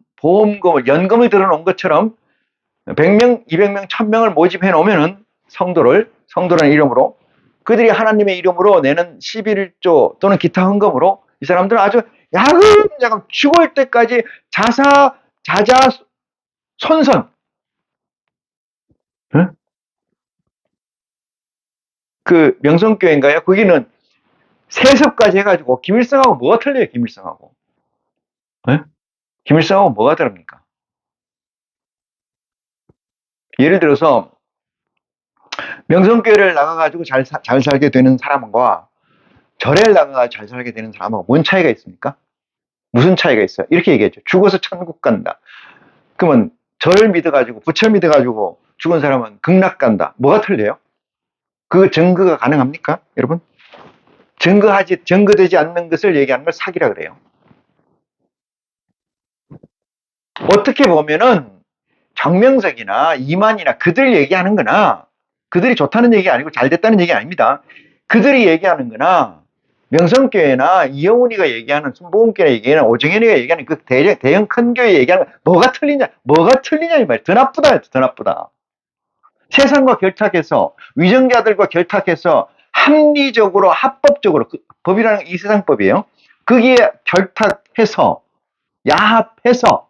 연금을 들어놓은 것처럼 100명, 200명, 1000명을 모집해 놓으면은 성도라는 이름으로 그들이 하나님의 이름으로 내는 11조 또는 기타 헌금으로 이 사람들은 아주 야금야금 죽을 때까지 자자손손. 응? 그 명성교회인가요? 거기는 세습까지 해가지고 김일성하고 뭐가 틀려요? 김일성하고. 네? 김일성하고 뭐가 다릅니까? 예를 들어서 명성교회를 나가가지고 잘 살게 되는 사람과 절에를 나가가지고 잘 살게 되는 사람하고 뭔 차이가 있습니까? 무슨 차이가 있어요? 이렇게 얘기했죠. 죽어서 천국 간다. 그러면 절 믿어가지고 부처 믿어가지고 죽은 사람은 극락 간다. 뭐가 틀려요? 그 증거가 가능합니까? 여러분? 증거되지 않는 것을 얘기하는 걸 사기라 그래요. 어떻게 보면은 정명석이나 이만이나 그들 얘기하는 거나 그들이 좋다는 얘기 아니고 잘 됐다는 얘기 아닙니다. 그들이 얘기하는 거나 명성교회나 이영훈이가 얘기하는 순복음교회가 얘기하는 오정현이가 얘기하는 그 대형 큰 교회 얘기하는 뭐가 틀리냐 이 말이야. 더 나쁘다. 더 나쁘다. 세상과 결탁해서 위정자들과 결탁해서 합리적으로 합법적으로 법이라는 게 이 세상법이에요. 거기에 결탁해서 야합해서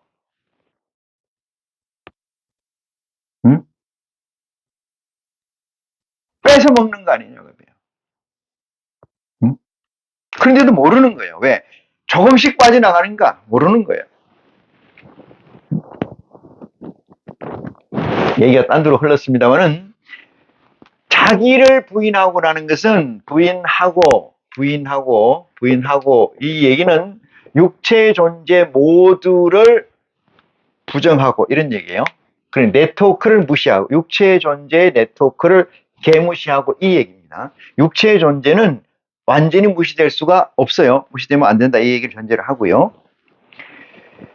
뺏어 먹는 거 아니냐고요. 그런데도 모르는 거예요. 왜? 조금씩 빠져나가는가 모르는 거예요. 얘기가 딴 데로 흘렀습니다만은 자기를 부인하고라는 것은 부인하고 이 얘기는 육체의 존재 모두를 부정하고 이런 얘기예요. 그런 네트워크를 무시하고 육체의 존재의 네트워크를 개무시하고 이 얘기입니다. 육체의 존재는 완전히 무시될 수가 없어요. 무시되면 안 된다 이 얘기를 전제로 하고요.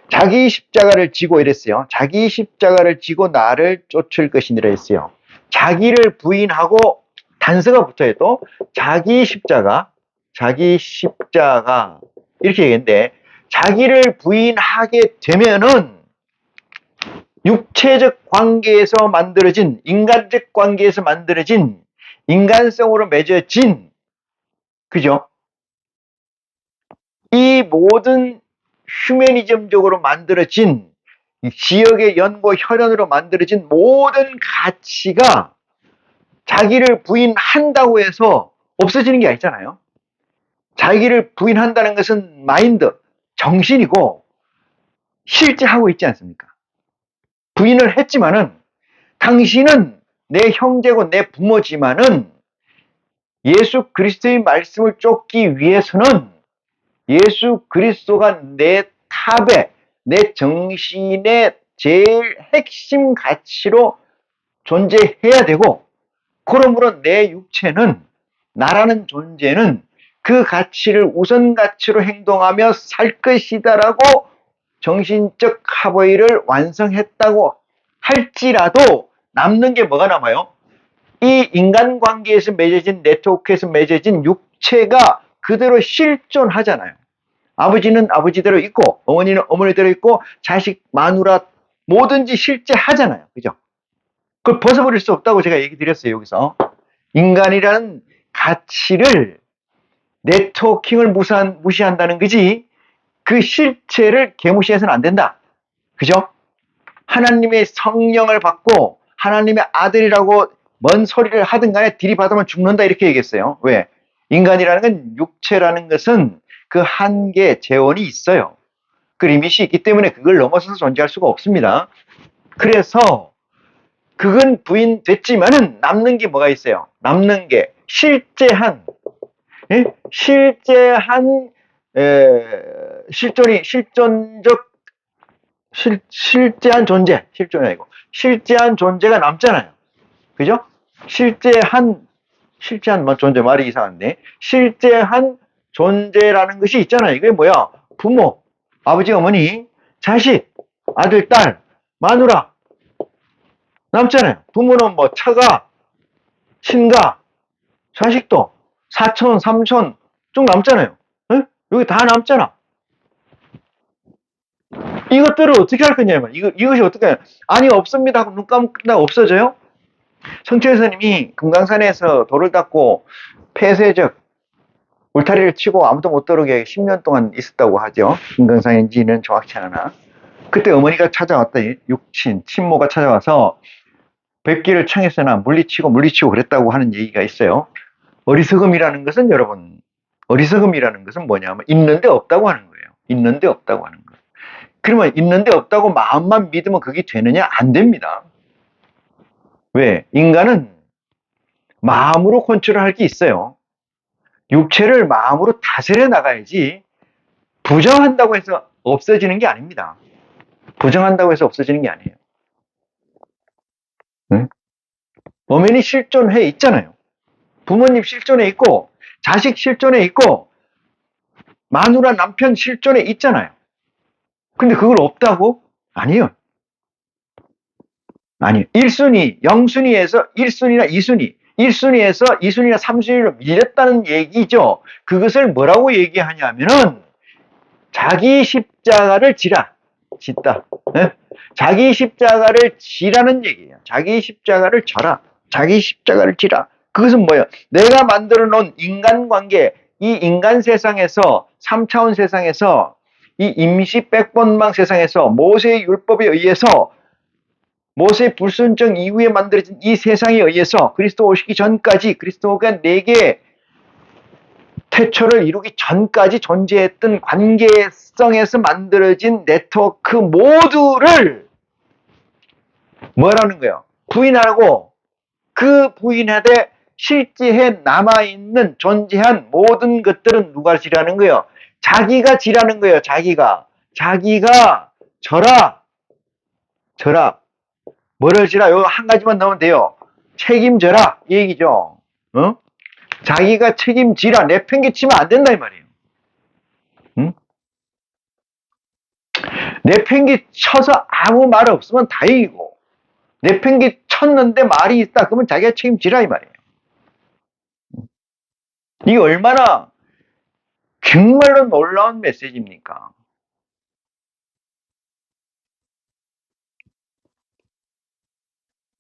자기 십자가를 지고 이랬어요. 자기 십자가를 지고 나를 쫓을 것이니라 했어요. 자기를 부인하고 단서가 붙어요. 또 자기 십자가 이렇게 얘기했는데 자기를 부인하게 되면은 육체적 관계에서 만들어진 인간적 관계에서 만들어진 인간성으로 맺어진 그죠? 이 모든 휴머니즘적으로 만들어진 지역의 연고 혈연으로 만들어진 모든 가치가 자기를 부인한다고 해서 없어지는 게 아니잖아요. 자기를 부인한다는 것은 마인드, 정신이고 실제 하고 있지 않습니까? 부인을 했지만은 당신은 내 형제고 내 부모지만은 예수 그리스도의 말씀을 쫓기 위해서는 예수 그리스도가 내 탑에 내 정신의 제일 핵심 가치로 존재해야 되고, 그러므로 내 육체는, 나라는 존재는 그 가치를 우선 가치로 행동하며 살 것이다라고 정신적 하버이를 완성했다고 할지라도 남는 게 뭐가 남아요? 이 인간관계에서 맺어진, 네트워크에서 맺어진 육체가 그대로 실존하잖아요. 아버지는 아버지대로 있고, 어머니는 어머니대로 있고, 자식, 마누라 뭐든지 실제 하잖아요. 그죠? 그걸 벗어버릴 수 없다고 제가 얘기 드렸어요, 여기서. 인간이라는 가치를, 네트워킹을 무시한다는 거지, 그 실체를 개무시해서는 안 된다. 그죠? 하나님의 성령을 받고 하나님의 아들이라고 뭔 소리를 하든 간에 들이받으면 죽는다, 이렇게 얘기했어요. 왜? 인간이라는 건, 육체라는 것은 그 한계, 재원이 있어요. 그 리밋이 있기 때문에 그걸 넘어서서 존재할 수가 없습니다. 그래서 그건 부인됐지만은 남는 게 뭐가 있어요? 남는 게 실제한, 예? 실제한 실제한 존재, 실존이 아니고 실제한 존재가 남잖아요. 그죠? 실제한 존재, 말이 이상한데, 실제한 존재라는 것이 있잖아요. 이게 뭐야? 부모, 아버지, 어머니, 자식, 아들, 딸, 마누라 남잖아요. 부모는 뭐 처가, 친가, 자식도 사촌, 삼촌 쭉 남잖아요. 에? 여기 다 남잖아. 이것들을 어떻게 할 거냐, 이것이 어떻게 하냐. 아니, 없습니다 하고 눈 감고 없어져요? 성철 스님이 금강산에서 돌을 닦고 폐쇄적 울타리를 치고 아무도 못 들어오게 10년 동안 있었다고 하죠. 금강산인지는 정확치 않으나. 그때 어머니가 찾아왔다. 친모가 찾아와서 뵙기를 청했으나 물리치고 그랬다고 하는 얘기가 있어요. 어리석음이라는 것은, 여러분, 어리석음이라는 것은 뭐냐면 있는데 없다고 하는 거예요. 있는데 없다고 하는 거예요. 그러면 있는데 없다고 마음만 믿으면 그게 되느냐? 안 됩니다. 왜? 인간은 마음으로 컨트롤할 게 있어요. 육체를 마음으로 다스려 나가야지, 부정한다고 해서 없어지는 게 아닙니다. 부정한다고 해서 없어지는 게 아니에요. 응? 엄연히 실존해 있잖아요. 부모님 실존해 있고, 자식 실존해 있고, 마누라, 남편 실존해 있잖아요. 근데 그걸 없다고? 아니요. 아니요. 1순위, 0순위에서 1순위나 2순위, 1순위에서 2순위나 3순위로 밀렸다는 얘기죠. 그것을 뭐라고 얘기하냐면은 자기 십자가를 짓다. 네? 자기 십자가를 지라는 얘기예요. 자기 십자가를 져라. 자기 십자가를 지라. 그것은 뭐예요? 내가 만들어 놓은 인간관계, 이 인간 세상에서, 3차원 세상에서, 이 임시 백번망 세상에서, 모세의 율법에 의해서, 모세의 불순종 이후에 만들어진 이 세상에 의해서, 그리스도 오시기 전까지, 그리스도가 내게 태초를 이루기 전까지 존재했던 관계성에서 만들어진 네트워크 모두를 뭐라는 거예요? 부인하고, 그 부인하되 실제에 남아있는 존재한 모든 것들은 누가 지라는 거예요? 자기가 지라는 거예요. 자기가 져라. 뭐를 지라? 요 한 가지만 넣으면 돼요. 책임져라, 이 얘기죠. 어? 자기가 책임지라. 내팽개치면 안 된다, 이 말이에요. 응? 내팽개쳐서 아무 말 없으면 다행이고, 내팽개쳤는데 말이 있다, 그러면 자기가 책임지라, 이 말이에요. 이게 얼마나 정말로 놀라운 메시지입니까?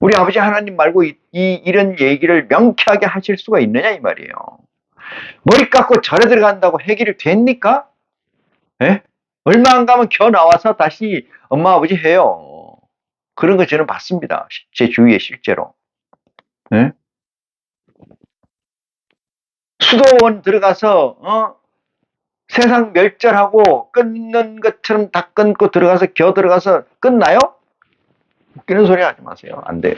우리 아버지 하나님 말고 이런 얘기를 명쾌하게 하실 수가 있느냐, 이 말이에요. 머리 깎고 절에 들어간다고 해결이 됩니까? 예? 얼마 안 가면 겨 나와서 다시 엄마 아버지 해요. 그런 거 저는 봤습니다. 제 주위에 실제로. 예? 수도원 들어가서 세상 멸절하고 끊는 것처럼 다 끊고 들어가서 겨 들어가서 끝나요? 웃기는 소리 하지 마세요. 안 돼요.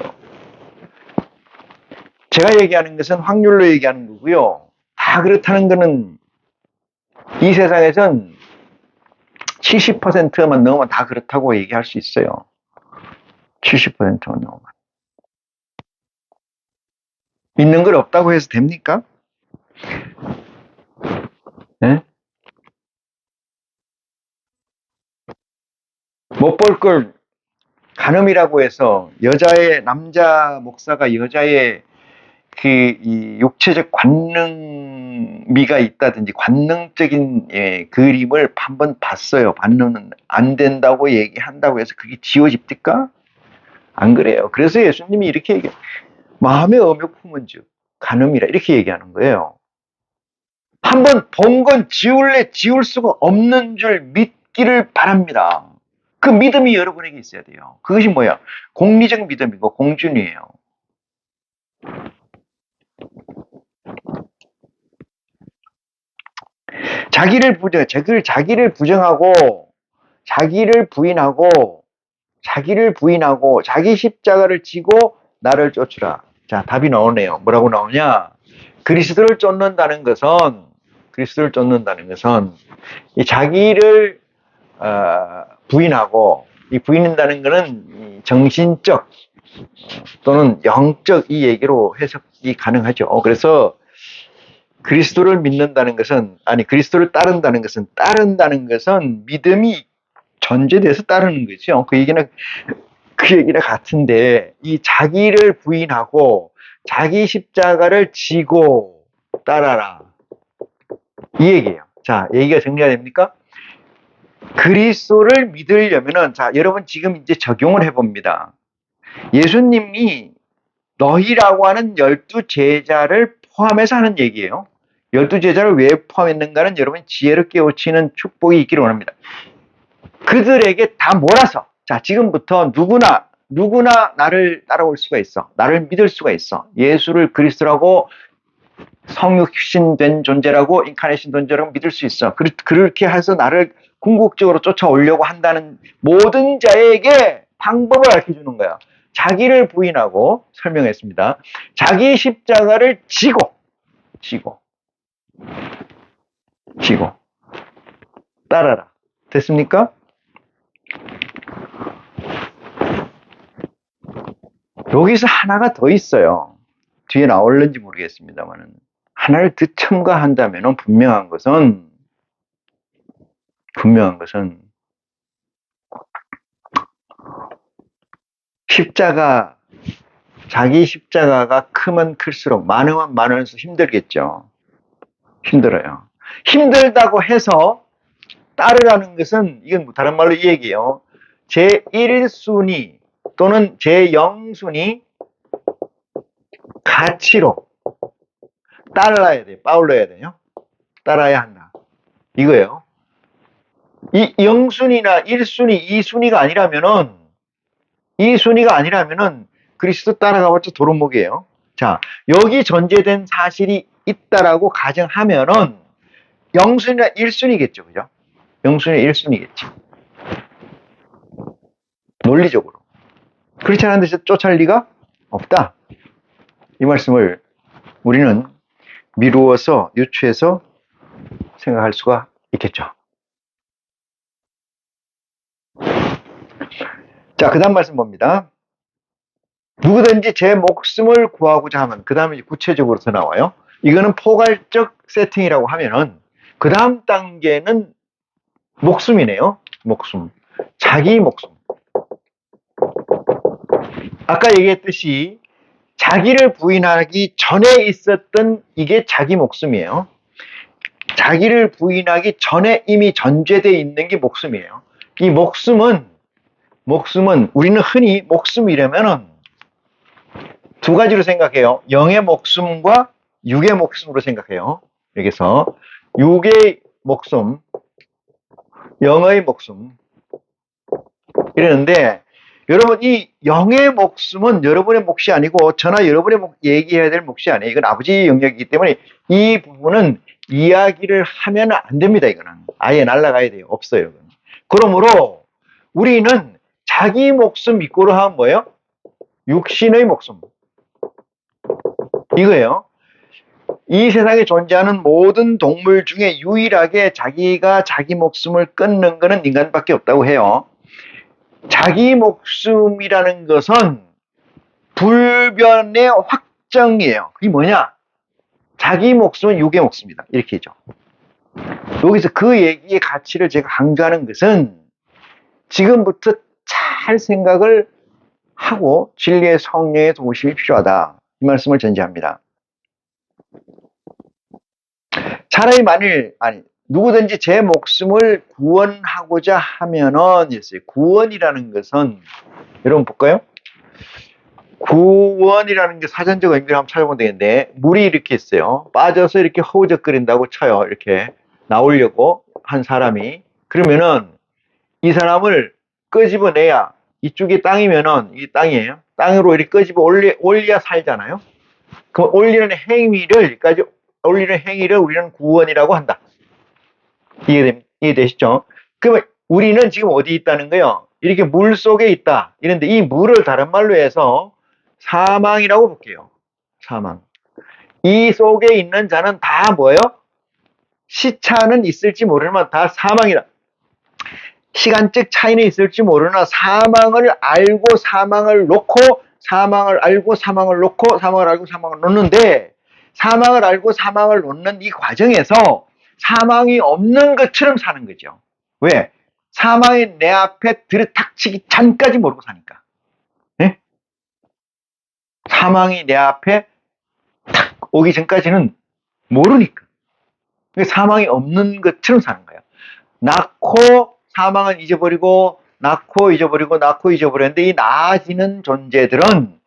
제가 얘기하는 것은 확률로 얘기하는 거고요. 다 그렇다는 거는 이 세상에선 70%만 넘으면 다 그렇다고 얘기할 수 있어요. 70%만 넘으면. 믿는 걸 없다고 해서 됩니까? 네? 못 볼 걸 간음이라고 해서 남자 목사가 여자의 이 육체적 관능미가 있다든지 관능적인 그림을 한번 봤어요. 봤는 안 된다고 얘기한다고 해서 그게 지워집니까? 안 그래요. 그래서 예수님이 이렇게 얘기해요. 마음의 엄욕 품은 즉 간음이라 이렇게 얘기하는 거예요. 한번 본 건 지울 수가 없는 줄 믿기를 바랍니다. 그 믿음이 여러분에게 있어야 돼요. 그것이 뭐야? 공리적 믿음이고 공준이에요. 자기를 부정하고 자기를 부인하고 자기 십자가를 지고 나를 쫓으라. 자, 답이 나오네요. 뭐라고 나오냐? 그리스도를 쫓는다는 것은 이 자기를 부인하고, 이 부인한다는 것은 정신적 또는 영적 이 얘기로 해석이 가능하죠. 그래서 그리스도를 믿는다는 것은, 그리스도를 따른다는 것은 믿음이 전제돼서 따르는 거죠. 그 얘기는 같은데, 이 자기를 부인하고 자기 십자가를 지고 따라라. 이 얘기예요. 자, 얘기가 정리가 됩니까? 그리스도를 믿으려면은, 자, 여러분 지금 이제 적용을 해봅니다. 예수님이 너희라고 하는 12제자를 포함해서 하는 얘기예요. 12제자를 왜 포함했는가는 여러분 지혜를 깨우치는 축복이 있기를 원합니다. 그들에게 다 몰아서, 자, 지금부터 누구나 나를 따라올 수가 있어. 나를 믿을 수가 있어. 예수를 그리스도라고 성육신된 존재라고, 인카네이션 존재라고 믿을 수 있어. 그렇게 해서 나를 궁극적으로 쫓아오려고 한다는 모든 자에게 방법을 알려주는 거야. 자기를 부인하고, 설명했습니다. 자기 십자가를 지고 따라라. 됐습니까? 여기서 하나가 더 있어요. 뒤에 나올는지 모르겠습니다만, 하나를 더 첨가한다면 분명한 것은 자기 십자가가 크면 클수록 많으면 많을수록 힘들겠죠. 힘들어요. 힘들다고 해서 따르라는 것은, 이건 다른 말로 이 얘기예요. 제1순위 또는 제0순위 가치로 따라야 돼요. 빠울러야 돼요. 따라야 한다. 이거예요. 이 0순위나 1순위, 2순위가 아니라면은 그리스도 따라가봤자 도루묵이에요. 자, 여기 전제된 사실이 있다라고 가정하면은 0순위나 1순위겠죠. 그죠? 0순위, 1순위겠지. 논리적으로. 그렇지 않은데 쫓아갈 리가 없다. 이 말씀을 우리는 미루어서, 유추해서 생각할 수가 있겠죠. 자, 그 다음 말씀 봅니다. 누구든지 제 목숨을 구하고자 하면, 그 다음에 구체적으로 더 나와요. 이거는 포괄적 세팅이라고 하면은, 그 다음 단계는 목숨이네요. 목숨. 자기 목숨. 아까 얘기했듯이 자기를 부인하기 전에 있었던 이게 자기 목숨이에요. 자기를 부인하기 전에 이미 전제되어 있는 게 목숨이에요. 이 목숨은 우리는 흔히 목숨이라면은 두 가지로 생각해요. 영의 목숨과 육의 목숨으로 생각해요. 여기서 육의 목숨, 영의 목숨 이러는데, 여러분 이 영의 목숨은 여러분의 몫이 아니고 저나 여러분의 얘기해야 될 몫이 아니에요. 이건 아버지의 영역이기 때문에 이 부분은 이야기를 하면 안 됩니다. 이거는 아예 날아가야 돼요. 없어요. 이거는. 그러므로 우리는 자기 목숨 이꼬로 하면 뭐예요? 육신의 목숨. 이거예요. 이 세상에 존재하는 모든 동물 중에 유일하게 자기가 자기 목숨을 끊는 것은 인간밖에 없다고 해요. 자기 목숨이라는 것은 불변의 확정이에요. 그게 뭐냐? 자기 목숨은 육의 목숨이다. 이렇게죠. 여기서 그 얘기의 가치를 제가 강조하는 것은 지금부터 잘 생각을 하고 진리의 성령의 도우심이 필요하다. 이 말씀을 전제합니다. 차라리 누구든지 제 목숨을 구원하고자 하면은, 구원이라는 것은, 여러분 볼까요? 구원이라는 게 사전적 의미를 한번 찾아보면 되겠는데, 물이 이렇게 있어요. 빠져서 이렇게 허우적거린다고 쳐요. 이렇게 나오려고 한 사람이. 그러면은 이 사람을 끄집어내야, 이쪽이 땅이면은, 이 땅이에요. 땅으로 이렇게 끄집어 올려야 살잖아요. 그 올리는 행위를 우리는 구원이라고 한다. 이해되시죠? 그러면 우리는 지금 어디 있다는 거예요? 이렇게 물 속에 있다. 이런데 이 물을 다른 말로 해서 사망이라고 볼게요. 사망. 이 속에 있는 자는 다 뭐예요? 시차는 있을지 모르지만 다 사망이다. 시간적 차이는 있을지 모르나 사망을 알고 사망을 놓고, 사망을 알고 사망을 놓고, 사망을 알고 사망을 놓는데, 사망을 알고 사망을 놓는 이 과정에서 사망이 없는 것처럼 사는 거죠. 왜? 사망이 내 앞에 들이닥치기 전까지 모르고 사니까. 네? 사망이 내 앞에 탁 오기 전까지는 모르니까. 사망이 없는 것처럼 사는 거예요. 낳고 사망은 잊어버리고, 낳고 잊어버리고, 낳고 잊어버렸는데, 이 나아지는 존재들은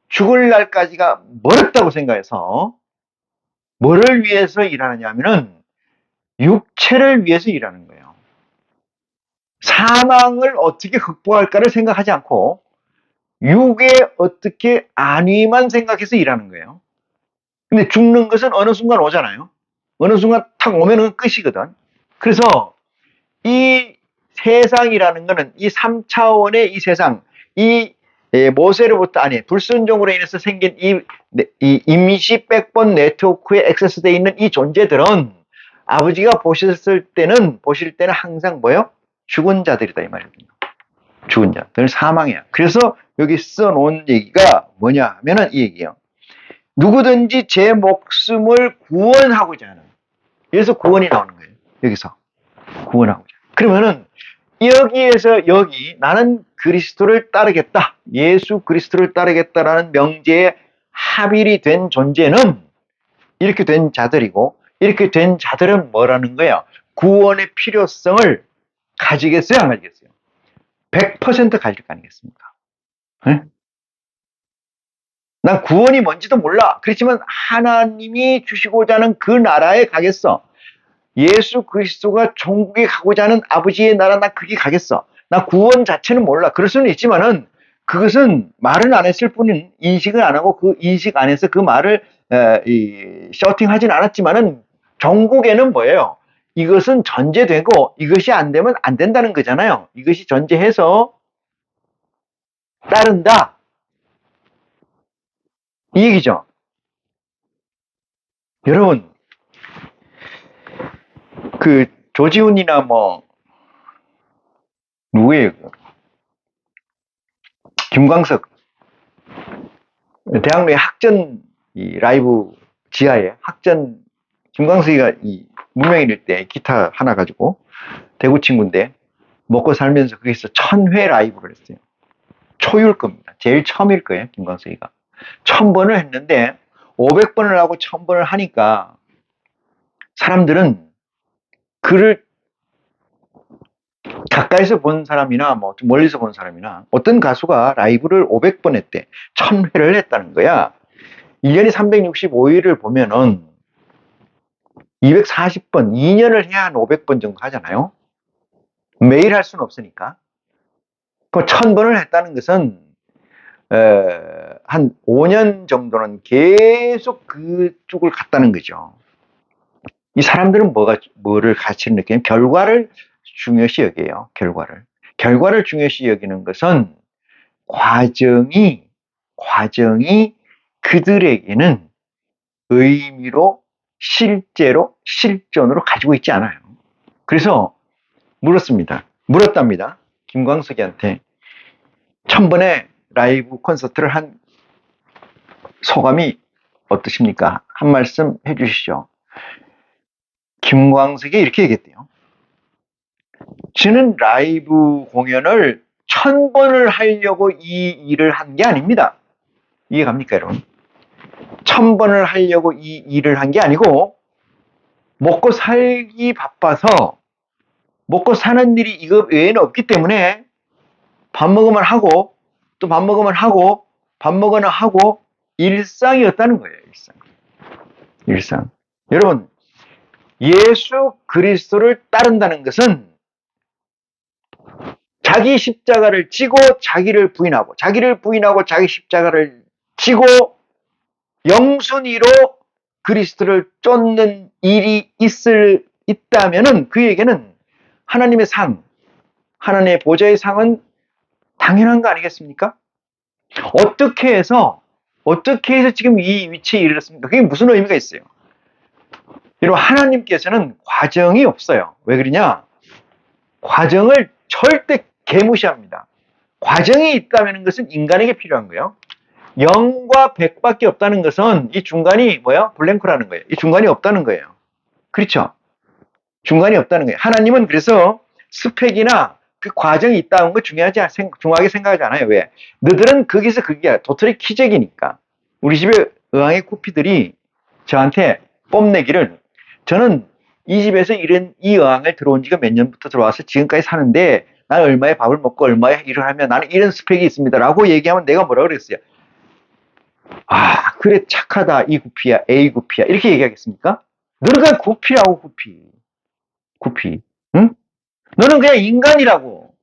죽을 날까지가 멀었다고 생각해서 뭐를 위해서 일하느냐 하면은 육체를 위해서 일하는 거예요. 사망을 어떻게 극복할까를 생각하지 않고 육에 어떻게 안위만 생각해서 일하는 거예요. 근데 죽는 것은 어느 순간 오잖아요. 어느 순간 탁 오면은 끝이거든. 그래서 이 세상이라는 것은 이 3차원의 이 세상, 이 모세로부터, 불순종으로 인해서 생긴 이 임시 백본 네트워크에 액세스되어 있는 이 존재들은 아버지가 보실 때는 항상 뭐예요? 죽은 자들이다, 이 말이거든요. 죽은 자들, 사망이야. 그래서 여기 써놓은 얘기가 뭐냐 하면은 이 얘기예요. 누구든지 제 목숨을 구원하고자 하는. 그래서 구원이 나오는 거예요. 여기서. 구원하고자. 그러면은 여기에서 나는 그리스도를 따르겠다. 예수 그리스도를 따르겠다라는 명제에 합일이 된 존재는 이렇게 된 자들이고, 이렇게 된 자들은 뭐라는 거예요? 구원의 필요성을 가지겠어요? 안 가지겠어요? 100% 가질 거 아니겠습니까? 네? 난 구원이 뭔지도 몰라. 그렇지만 하나님이 주시고자 하는 그 나라에 가겠어. 예수 그리스도가 천국에 가고자 하는 아버지의 나라, 나 거기 가겠어. 나 구원 자체는 몰라. 그럴 수는 있지만은 그것은 말은 안 했을 뿐인, 인식을 안 하고 그 인식 안에서 그 말을 셔팅하진 않았지만은 전국에는 뭐예요? 이것은 전제되고 이것이 안 되면 안 된다는 거잖아요. 이것이 전제해서 따른다. 이 얘기죠. 여러분, 그 조지훈이나 뭐 누구예요? 김광석 대학로의 학전 라이브 지하에 학전 김광석이가 무명일 때 기타 하나 가지고 대구 친구인데 먹고 살면서 거기서 1000회 라이브를 했어요. 초유일 겁니다. 제일 처음일 거예요. 김광석이가 1000번을 했는데 500번을 하고 1000번을 하니까 사람들은 그를 가까이서 본 사람이나 뭐 좀 멀리서 본 사람이나 어떤 가수가 라이브를 500번 했대. 1000회를 했다는 거야. 1년이 365일을 보면은 240번, 2년을 해야 한 500번 정도 하잖아요. 매일 할 수는 없으니까. 그 1000번을 했다는 것은 한 5년 정도는 계속 그쪽을 갔다는 거죠. 이 사람들은 뭐를 가치를 느끼냐면 결과를 중요시 여겨요. 결과를 중요시 여기는 것은 과정이 그들에게는 의미로 실제로 실존으로 가지고 있지 않아요. 그래서 물었답니다. 김광석이한테 1000번의 라이브 콘서트를 한 소감이 어떠십니까? 한 말씀 해주시죠. 김광석이 이렇게 얘기했대요. 저는 라이브 공연을 1000번을 하려고 이 일을 한 게 아닙니다. 이해 갑니까, 여러분? 1000번을 하려고 이 일을 한 게 아니고, 먹고 살기 바빠서, 먹고 사는 일이 이거 외에는 없기 때문에, 밥 먹으면 하고, 또 밥 먹으면 하고, 밥 먹으면 하고, 일상이었다는 거예요, 일상. 여러분, 예수 그리스도를 따른다는 것은 자기 십자가를 지고 자기를 부인하고 자기 십자가를 지고 영순위로 그리스도를 쫓는 일이 있다면은 그에게는 하나님의 상, 하나님의 보좌의 상은 당연한 거 아니겠습니까? 어떻게 해서 지금 이 위치에 이르렀습니까? 그게 무슨 의미가 있어요? 여러분, 하나님께서는 과정이 없어요. 왜 그러냐? 과정을 절대 개무시합니다. 과정이 있다는 것은 인간에게 필요한 거예요. 0과 100밖에 없다는 것은 이 중간이 뭐야? 블랭크라는 거예요. 이 중간이 없다는 거예요. 그렇죠? 중간이 없다는 거예요. 하나님은 그래서 스펙이나 그 과정이 있다는 거 중요하게 생각하지 않아요. 왜? 너들은 거기서 그게 도토리 키재기니까. 우리 집에 의왕의 구피들이 저한테 뽐내기를, 저는 이 집에서 이 의왕을 들어온 지가 몇 년부터 들어와서 지금까지 사는데 난 얼마에 밥을 먹고 얼마에 일을 하면 나는 이런 스펙이 있습니다 라고 얘기하면 내가 뭐라 그랬어요? 아, 그래, 착하다, 이 구피야, A 구피야, 이렇게 얘기하겠습니까? 너는 그냥 구피라고, 구피. 응? 너는 그냥 인간이라고.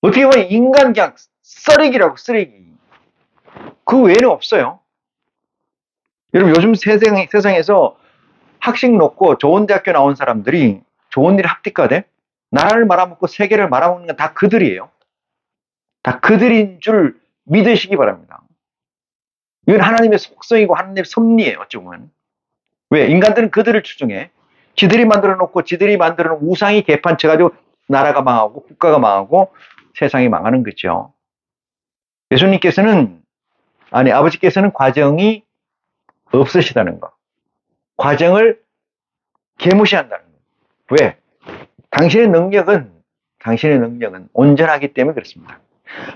어떻게 보면 인간 그냥 쓰레기라고, 쓰레기. 그 외에는 없어요. 여러분, 요즘 세상에서 학식 놓고 좋은 대학교 나온 사람들이 좋은 일 합격가돼? 나라를 말아먹고 세계를 말아먹는 건 다 그들이에요. 다 그들인 줄 믿으시기 바랍니다. 이건 하나님의 속성이고 하나님의 섭리예요, 어찌 보면. 왜? 인간들은 그들을 추종해. 지들이 만들어 놓고 지들이 만들어 놓은 우상이 개판쳐가지고 나라가 망하고 국가가 망하고 세상이 망하는 거죠. 아버지께서는 과정이 없으시다는 거. 과정을 개무시한다는 거. 왜? 당신의 능력은 온전하기 때문에 그렇습니다.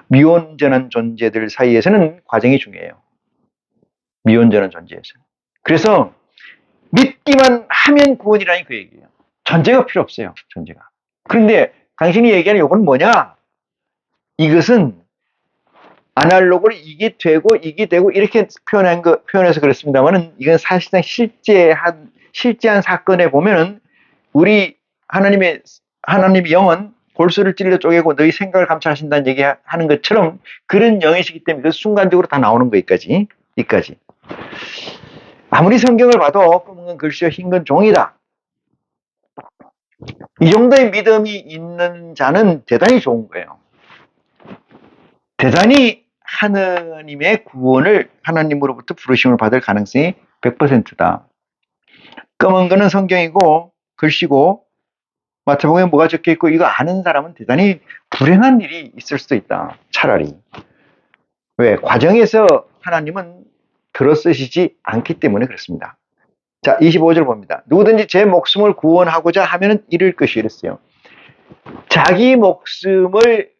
미온전한 존재들 사이에서는 과정이 중요해요. 미온전한 존재에서. 그래서 믿기만 하면 구원이라니 그 얘기예요. 전제가 필요 없어요. 전제가. 그런데 당신이 얘기하는 이건 뭐냐? 이것은 아날로그로 이게 되고 이렇게 표현해서 그렇습니다만은 이건 사실상 실제한 사건에 보면은 우리 하나님의 영은 골수를 찔러 쪼개고 너희 생각을 감찰하신다는 얘기하는 것처럼 그런 영이시기 때문에 그 순간적으로 다 나오는 거기까지. 아무리 성경을 봐도 검은 건 글씨와 흰 건 종이다. 이 정도의 믿음이 있는 자는 대단히 좋은 거예요. 대단히 하나님의 구원을 하나님으로부터 부르심을 받을 가능성이 100%다. 검은 거는 성경이고 글씨고 마태복음에 뭐가 적혀있고 이거 아는 사람은 대단히 불행한 일이 있을 수도 있다. 차라리. 왜? 과정에서 하나님은 들어쓰시지 않기 때문에 그렇습니다. 자, 25절 봅니다. 누구든지 제 목숨을 구원하고자 하면은 이를 것이 이랬어요. 자기 목숨을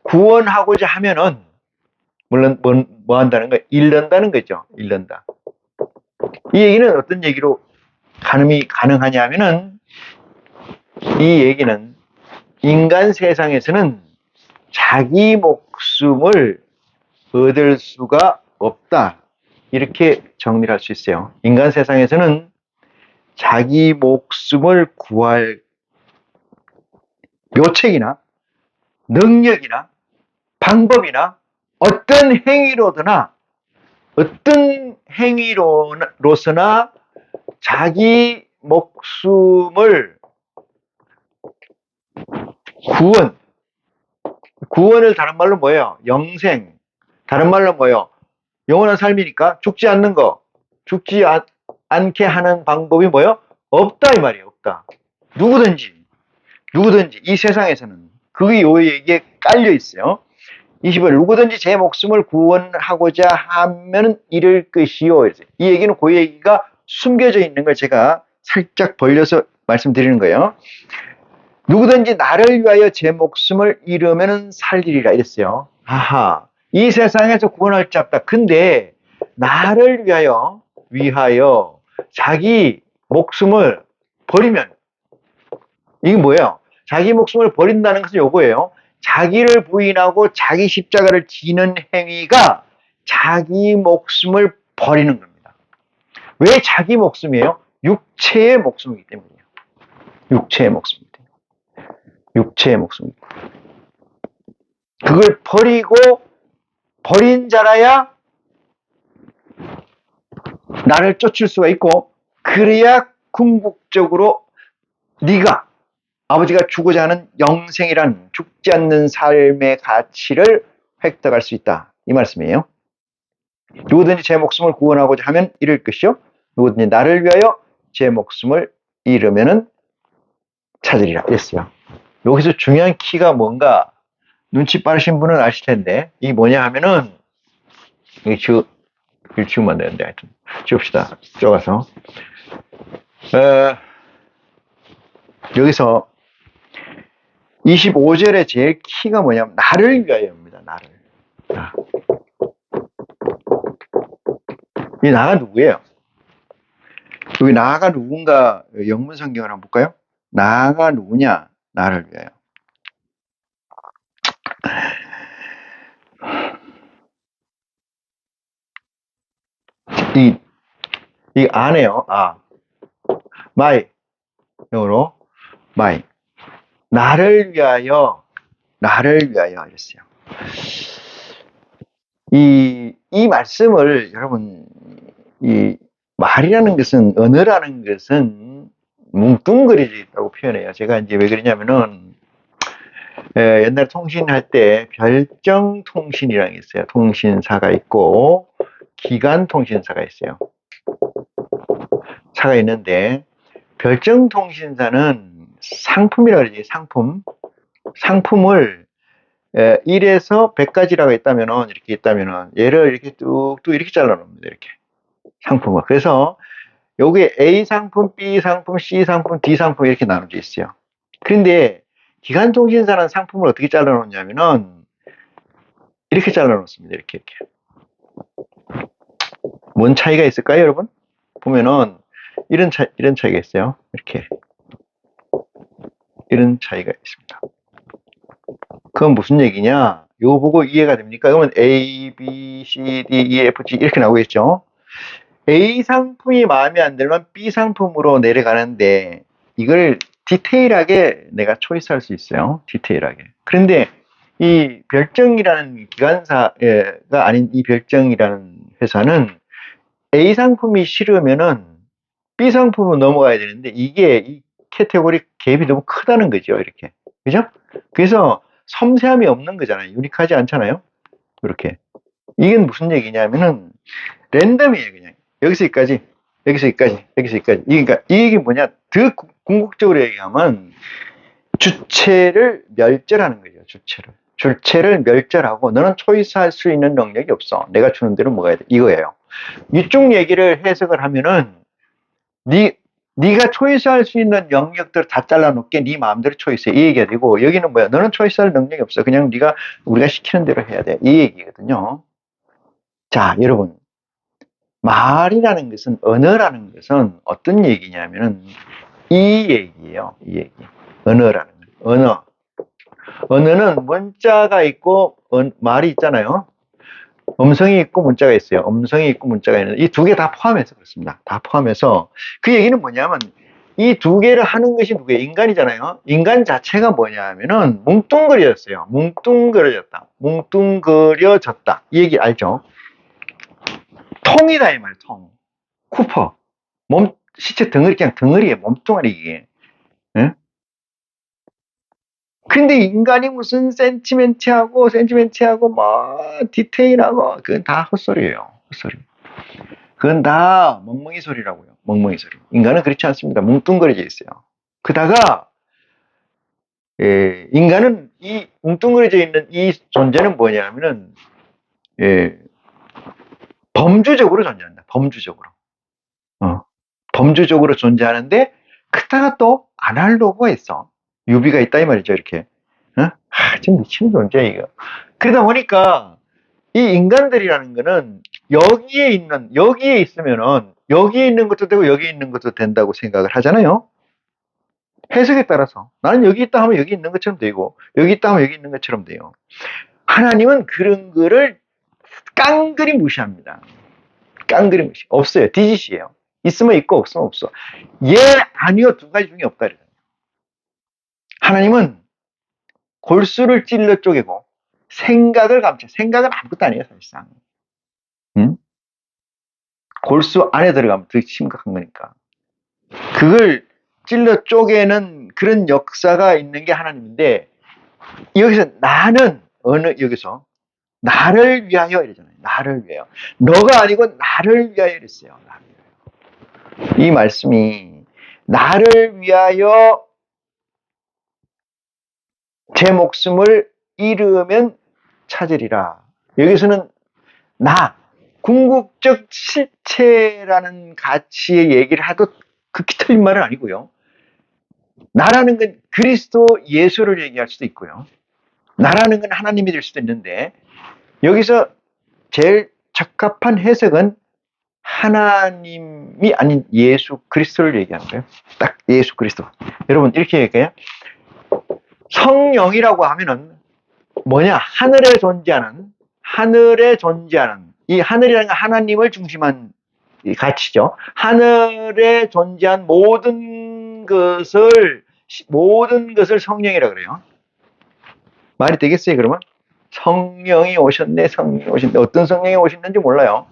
구원하고자 하면은 물론 뭐 한다는 거예요? 잃는다는 거죠. 잃는다. 이 얘기는 어떤 얘기로 가능하냐 하면은 이 얘기는 인간 세상에서는 자기 목숨을 얻을 수가 없다. 이렇게 정리를 할 수 있어요. 인간 세상에서는 자기 목숨을 구할 묘책이나 능력이나 방법이나 어떤 행위로서나 자기 목숨을 구원을 다른 말로 뭐예요? 영생. 다른 말로 뭐예요? 영원한 삶이니까 죽지 않는 거, 죽지 않게 하는 방법이 뭐예요? 없다 이 말이에요. 없다. 누구든지 이 세상에서는 그게 여기에 깔려 있어요. 20번 누구든지 제 목숨을 구원하고자 하면 이를 것이요. 이 얘기는 그 얘기가 숨겨져 있는 걸 제가 살짝 벌려서 말씀드리는 거예요. 누구든지 나를 위하여 제 목숨을 잃으면 살리리라 이랬어요. 아하, 이 세상에서 구원할 자 없다. 근데 나를 위하여 자기 목숨을 버리면 이게 뭐예요? 자기 목숨을 버린다는 것은 요거예요. 자기를 부인하고 자기 십자가를 지는 행위가 자기 목숨을 버리는 겁니다. 왜 자기 목숨이에요? 육체의 목숨이기 때문이에요. 육체의 목숨이기 때문에. 육체의 목숨이기 때문에. 그걸 버린 자라야 나를 쫓을 수가 있고, 그래야 궁극적으로 네가 아버지가 주고자 하는 영생이란 죽지 않는 삶의 가치를 획득할 수 있다. 이 말씀이에요. 누구든지 제 목숨을 구원하고자 하면 잃을 것이요. 누구든지 나를 위하여 제 목숨을 잃으면 찾으리라. 이랬어요. 여기서 중요한 키가 뭔가 눈치 빠르신 분은 아실 텐데, 이게 뭐냐 하면은, 이게 지우면 안 되는데, 하여튼, 지웁시다. 쪼가서. 여기서 25절에 제일 키가 뭐냐면 나를 위하여입니다. 나를. 이 나가 누구예요? 여기 나가 누군가 영문 성경을 한번 볼까요? 나가 누구냐? 나를 위하여. 이 안에요. my 영어로 my 나를 위하여 이랬어요. 이 말씀을 여러분, 이 말이라는 것은, 언어라는 것은 뭉뚱그려지다고 표현해요. 제가 이제 왜 그러냐면은, 옛날 통신할 때 별정통신이라는 게 있어요. 통신사가 있고, 기관통신사가 있어요. 차가 있는데, 별정통신사는 상품이라고 그러지, 상품을 1에서 100가지라고 있다면은, 이렇게 있다면은, 얘를 이렇게 뚝뚝 이렇게 잘라놓습니다. 이렇게. 상품을. 그래서, 여기에 A 상품, B 상품, C 상품, D 상품 이렇게 나눠져 있어요. 그런데, 기관통신사는 상품을 어떻게 잘라놓냐면은, 이렇게 잘라놓습니다. 이렇게. 뭔 차이가 있을까요, 여러분? 보면은, 이런 차이가 있어요. 이렇게. 이런 차이가 있습니다. 그건 무슨 얘기냐? 요거 보고 이해가 됩니까? 그러면 A, B, C, D, E, F, G 이렇게 나오겠죠? A 상품이 마음에 안 들면 B 상품으로 내려가는데 이걸 디테일하게 내가 초이스할 수 있어요. 디테일하게. 그런데 이 별정이라는 기관사가 아닌 이 별정이라는 회사는 A 상품이 싫으면은 B 상품으로 넘어가야 되는데 이게 이 카테고리 갭이 너무 크다는 거죠. 이렇게. 그죠? 그래서 섬세함이 없는 거잖아요. 유니크하지 않잖아요. 이렇게. 이게 무슨 얘기냐면은 랜덤이에요. 그냥. 여기서 여기까지, 여기서 여기까지, 여기서 여기까지. 그러니까 이 얘기 뭐냐? 더 궁극적으로 얘기하면 주체를 멸절하는 거죠. 주체를 멸절하고 너는 초이스할 수 있는 능력이 없어. 내가 주는 대로 먹어야 돼. 이거예요. 이쪽 얘기를 해석을 하면은 네가 초이스할 수 있는 영역들 다 잘라놓게 네 마음대로 초이스해. 이 얘기가 되고 여기는 뭐야? 너는 초이스할 능력이 없어. 그냥 우리가 시키는 대로 해야 돼. 이 얘기거든요. 자, 여러분. 말이라는 것은, 언어라는 것은 어떤 얘기냐면은 이 얘기예요. 이 얘기. 언어라는 거. 언어는 문자가 있고 말이 있잖아요. 음성이 있고 문자가 있어요. 음성이 있고 문자가 있는데 이 두 개 다 포함해서 그렇습니다. 다 포함해서 그 얘기는 뭐냐면 이 두 개를 하는 것이 누구예요? 인간이잖아요. 인간 자체가 뭐냐면은 뭉뚱그려졌어요. 뭉뚱그려졌다. 이 얘기 알죠? 통이다 이 말이에요. 통. 쿠퍼. 시체 덩어리, 그냥 덩어리에 몸뚱아리 이게. 예? 근데 인간이 무슨 센티멘트하고 막 디테일하고 그건 다 헛소리예요. 헛소리. 그건 다 멍멍이 소리라고요. 멍멍이 소리. 인간은 그렇지 않습니다. 뭉뚱그려져 있어요. 그다가 인간은 이 뭉뚱그려져 있는 이 존재는 뭐냐면은 범주적으로 존재한다. 범주적으로. 범주적으로 존재하는데 그다가 또 아날로그가 있어. 유비가 있다 이 말이죠. 이렇게. 좀 미친 존재야 이거. 그러다 보니까 이 인간들이라는 거는 여기에 있으면은 여기에 있는 것도 되고 여기에 있는 것도 된다고 생각을 하잖아요. 해석에 따라서 나는 여기 있다 하면 여기 있는 것처럼 되고 여기 있다 하면 여기 있는 것처럼 돼요. 하나님은 그런 거를 깡그리 무시합니다. 깡그리 무시. 없어요. 디짓이에요. 있으면 있고 없으면 없어. 예, 아니요 두 가지 중에 없다. 하나님은 골수를 찔러 쪼개고 생각을 감춰. 생각은 아무것도 아니에요 사실상. 응? 골수 안에 들어가면 더 심각한 거니까. 그걸 찔러 쪼개는 그런 역사가 있는 게 하나님인데 여기서 나는 여기서 나를 위하여 이러잖아요. 나를 위하여. 너가 아니고 나를 위하여 이랬어요. 이 말씀이 나를 위하여 제 목숨을 잃으면 찾으리라. 여기서는 궁극적 실체라는 가치의 얘기를 하도 극히 틀린 말은 아니고요. 나라는 건 그리스도 예수를 얘기할 수도 있고요. 나라는 건 하나님이 될 수도 있는데 여기서 제일 적합한 해석은 하나님이 아닌 예수 그리스도를 얘기하는 거예요. 딱 예수 그리스도. 여러분 이렇게 얘기해요. 성령이라고 하면은 뭐냐? 하늘에 존재하는 이 하늘이라는 건 하나님을 중심한 가치죠. 하늘에 존재한 모든 것을 성령이라고 그래요. 말이 되겠어요, 그러면? 성령이 오셨네. 어떤 성령이 오셨는지 몰라요.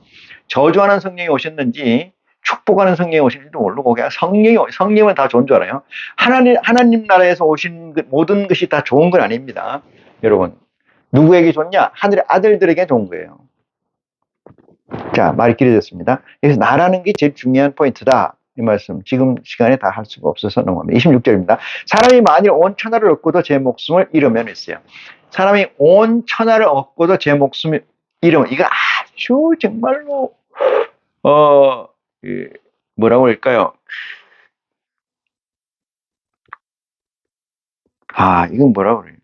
저주하는 성령이 오셨는지, 축복하는 성령이 오셨는지도 모르고, 그냥 성령은 다 좋은 줄 알아요. 하나님 나라에서 오신 모든 것이 다 좋은 건 아닙니다. 여러분. 누구에게 좋냐? 하늘의 아들들에게 좋은 거예요. 자, 말이 길어졌습니다. 그래서 나라는 게 제일 중요한 포인트다. 이 말씀 지금 시간에 다 할 수가 없어서 넘어갑니다. 26절입니다. 사람이 만일 온 천하를 얻고도 제 목숨을 잃으면 했어요. 사람이 온 천하를 얻고도 제 목숨을 잃으면 이거 아주 정말로 뭐라고 할까요? 이건 뭐라고 그래요?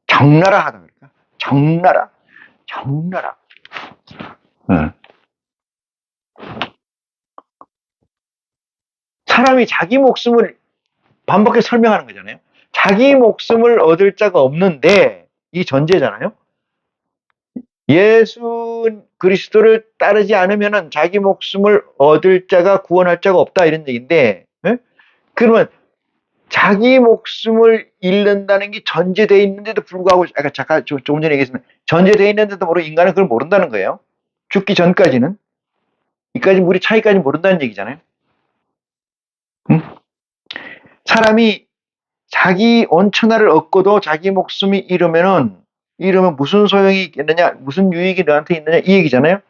적나라하다 그럴까? 적나라. 사람이 자기 목숨을 반복해서 설명하는 거잖아요. 자기 목숨을 얻을 자가 없는데 이 전제잖아요. 예수 그리스도를 따르지 않으면 자기 목숨을 얻을 자가 구원할 자가 없다 이런 얘기인데 그러면 자기 목숨을 잃는다는 게 전제되어 있는데도 불구하고 아까 잠깐 조금 전에 얘기했지만 전제되어 있는데도 모르고 인간은 그걸 모른다는 거예요. 죽기 전까지는 이까지 우리 차이까지 모른다는 얘기잖아요. 사람이 자기 온 천하를 얻고도 자기 목숨이 잃으면 무슨 소용이 있겠느냐, 무슨 유익이 너한테 있느냐 이 얘기잖아요.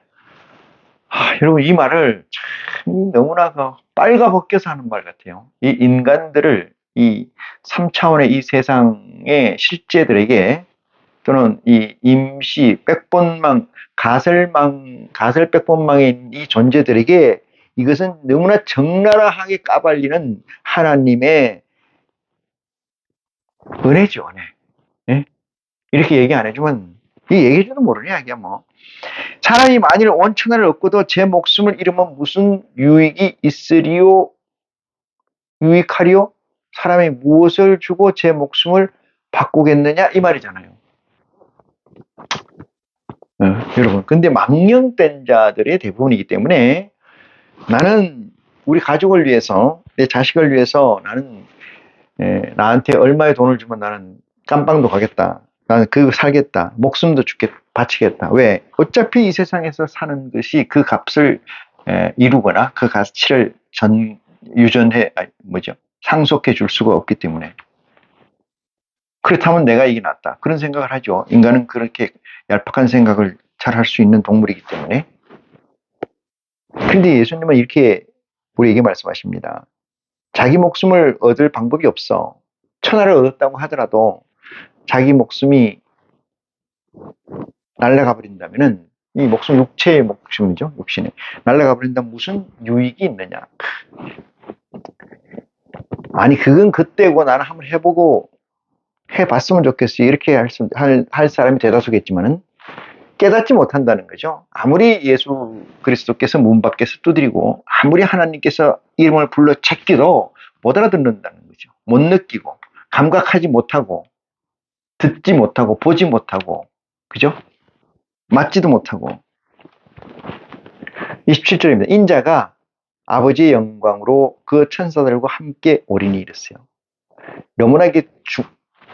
여러분 이 말을 참 너무나 빨가벗겨서 하는 말 같아요. 이 인간들을 이 3차원의 이 세상의 실제들에게 또는 이 임시 백본망 가설 백본망에 있는 이 존재들에게 이것은 너무나 적나라하게 까발리는 하나님의 은혜죠, 은혜. 예? 이렇게 얘기 안 해주면 이 얘기해줘도 모르냐 이게 뭐. 사람이 만일 온 천하를 얻고도 제 목숨을 잃으면 무슨 유익이 있으리요? 유익하리요? 사람이 무엇을 주고 제 목숨을 바꾸겠느냐 이 말이잖아요. 여러분 근데 망령된 자들의 대부분이기 때문에 나는 우리 가족을 위해서 내 자식을 위해서 나는 나한테 얼마의 돈을 주면 나는 깜빵도 가겠다. 나는 그거 살겠다. 목숨도 바치겠다. 왜? 어차피 이 세상에서 사는 것이 그 값을 이루거나 그 가치를 상속해 줄 수가 없기 때문에. 그렇다면 내가 이게 낫다. 그런 생각을 하죠. 인간은 그렇게 얄팍한 생각을 잘 할 수 있는 동물이기 때문에. 그런데 예수님은 이렇게 우리에게 말씀하십니다. 자기 목숨을 얻을 방법이 없어. 천하를 얻었다고 하더라도 자기 목숨이 날아가 버린다면은 이 목숨, 육체의 목숨이죠. 육신에 날아가 버린다면 무슨 유익이 있느냐. 아니 그건 그때고 나는 한번 해보고 해봤으면 좋겠어. 이렇게 할 사람이 대다수겠지만은 깨닫지 못한다는 거죠. 아무리 예수 그리스도께서 문 밖에서 두드리고 아무리 하나님께서 이름을 불러 제끼도 못 알아듣는다는 거죠. 못 느끼고 감각하지 못하고 듣지 못하고 보지 못하고 그죠? 맞지도 못하고 27절입니다. 인자가 아버지의 영광으로 그 천사들과 함께 오리니 이랬어요. 너무나 이게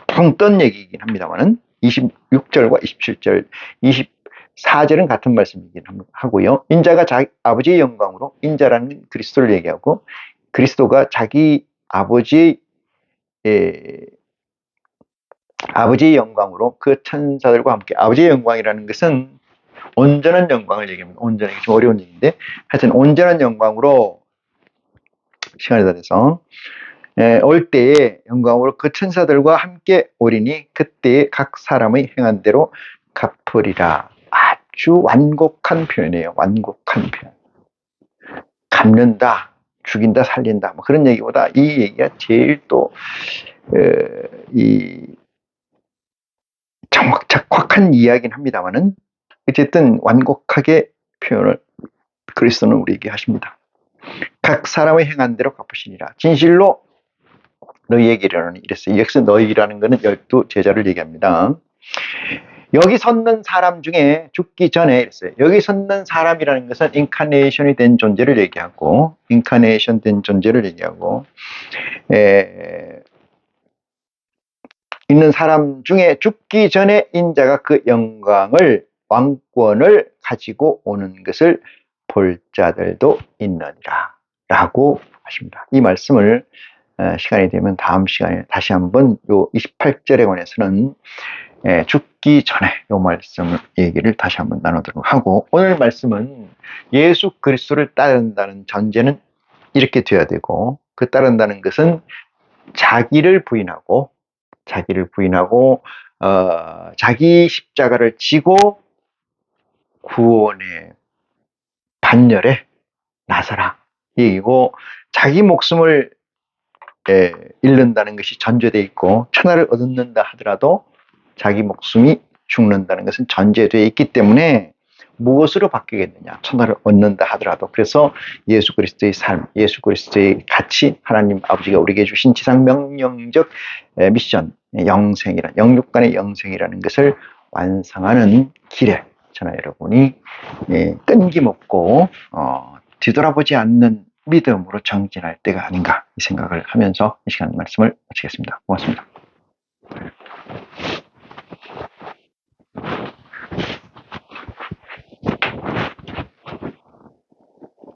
펑 뜬 얘기이긴 합니다만은 26절과 27절, 24절은 같은 말씀이긴 하고요. 인자가 아버지의 영광으로, 인자라는 그리스도를 얘기하고 그리스도가 자기 아버지의 영광으로 그 천사들과 함께, 아버지의 영광이라는 것은 온전한 영광을 얘기합니다. 온전하게 좀 어려운 얘기인데 하여튼 온전한 영광으로 시간이 다 돼서 올 때의 영광으로 그 천사들과 함께 오리니 그때에 각 사람의 행한 대로 갚으리라. 아주 완곡한 표현이에요. 완곡한 표현. 갚는다, 죽인다, 살린다 뭐 그런 얘기보다 이 얘기가 제일 또 정확한 이야기긴 합니다만은 어쨌든 완곡하게 표현을 그리스도는 우리에게 하십니다. 각 사람의 행한 대로 갚으시니라. 진실로 너희에게 이르노니 이랬어요. 여기서 너희라는 것은 12 제자를 얘기합니다. 여기 섰는 사람 중에 죽기 전에 이랬어요. 여기 섰는 사람이라는 것은 인카네이션이 된 존재를 얘기하고 인카네이션 된 존재를 얘기하고 있는 사람 중에 죽기 전에 인자가 그 영광을 왕권을 가지고 오는 것을 볼 자들도 있느니라 라고 하십니다. 이 말씀을 시간이 되면 다음 시간에 다시 한번 요 28절에 관해서는 죽기 전에 요 말씀을 얘기를 다시 한번 나누도록 하고, 오늘 말씀은 예수 그리스도를 따른다는 전제는 이렇게 되어야 되고, 그 따른다는 것은 자기를 부인하고 자기 십자가를 지고 구원의 반열에 나서라 이고, 자기 목숨을 잃는다는 것이 전제되어 있고 천하를 얻는다 하더라도 자기 목숨이 죽는다는 것은 전제되어 있기 때문에 무엇으로 바뀌겠느냐, 천하를 얻는다 하더라도. 그래서 예수 그리스도의 삶, 예수 그리스도의 가치, 하나님 아버지가 우리에게 주신 지상 명령적 미션, 영육간의 영생이라는 것을 완성하는 길에 저나 여러분이 끈기먹고 뒤돌아보지 않는 믿음으로 정진할 때가 아닌가 이 생각을 하면서 이 시간 말씀을 마치겠습니다. 고맙습니다.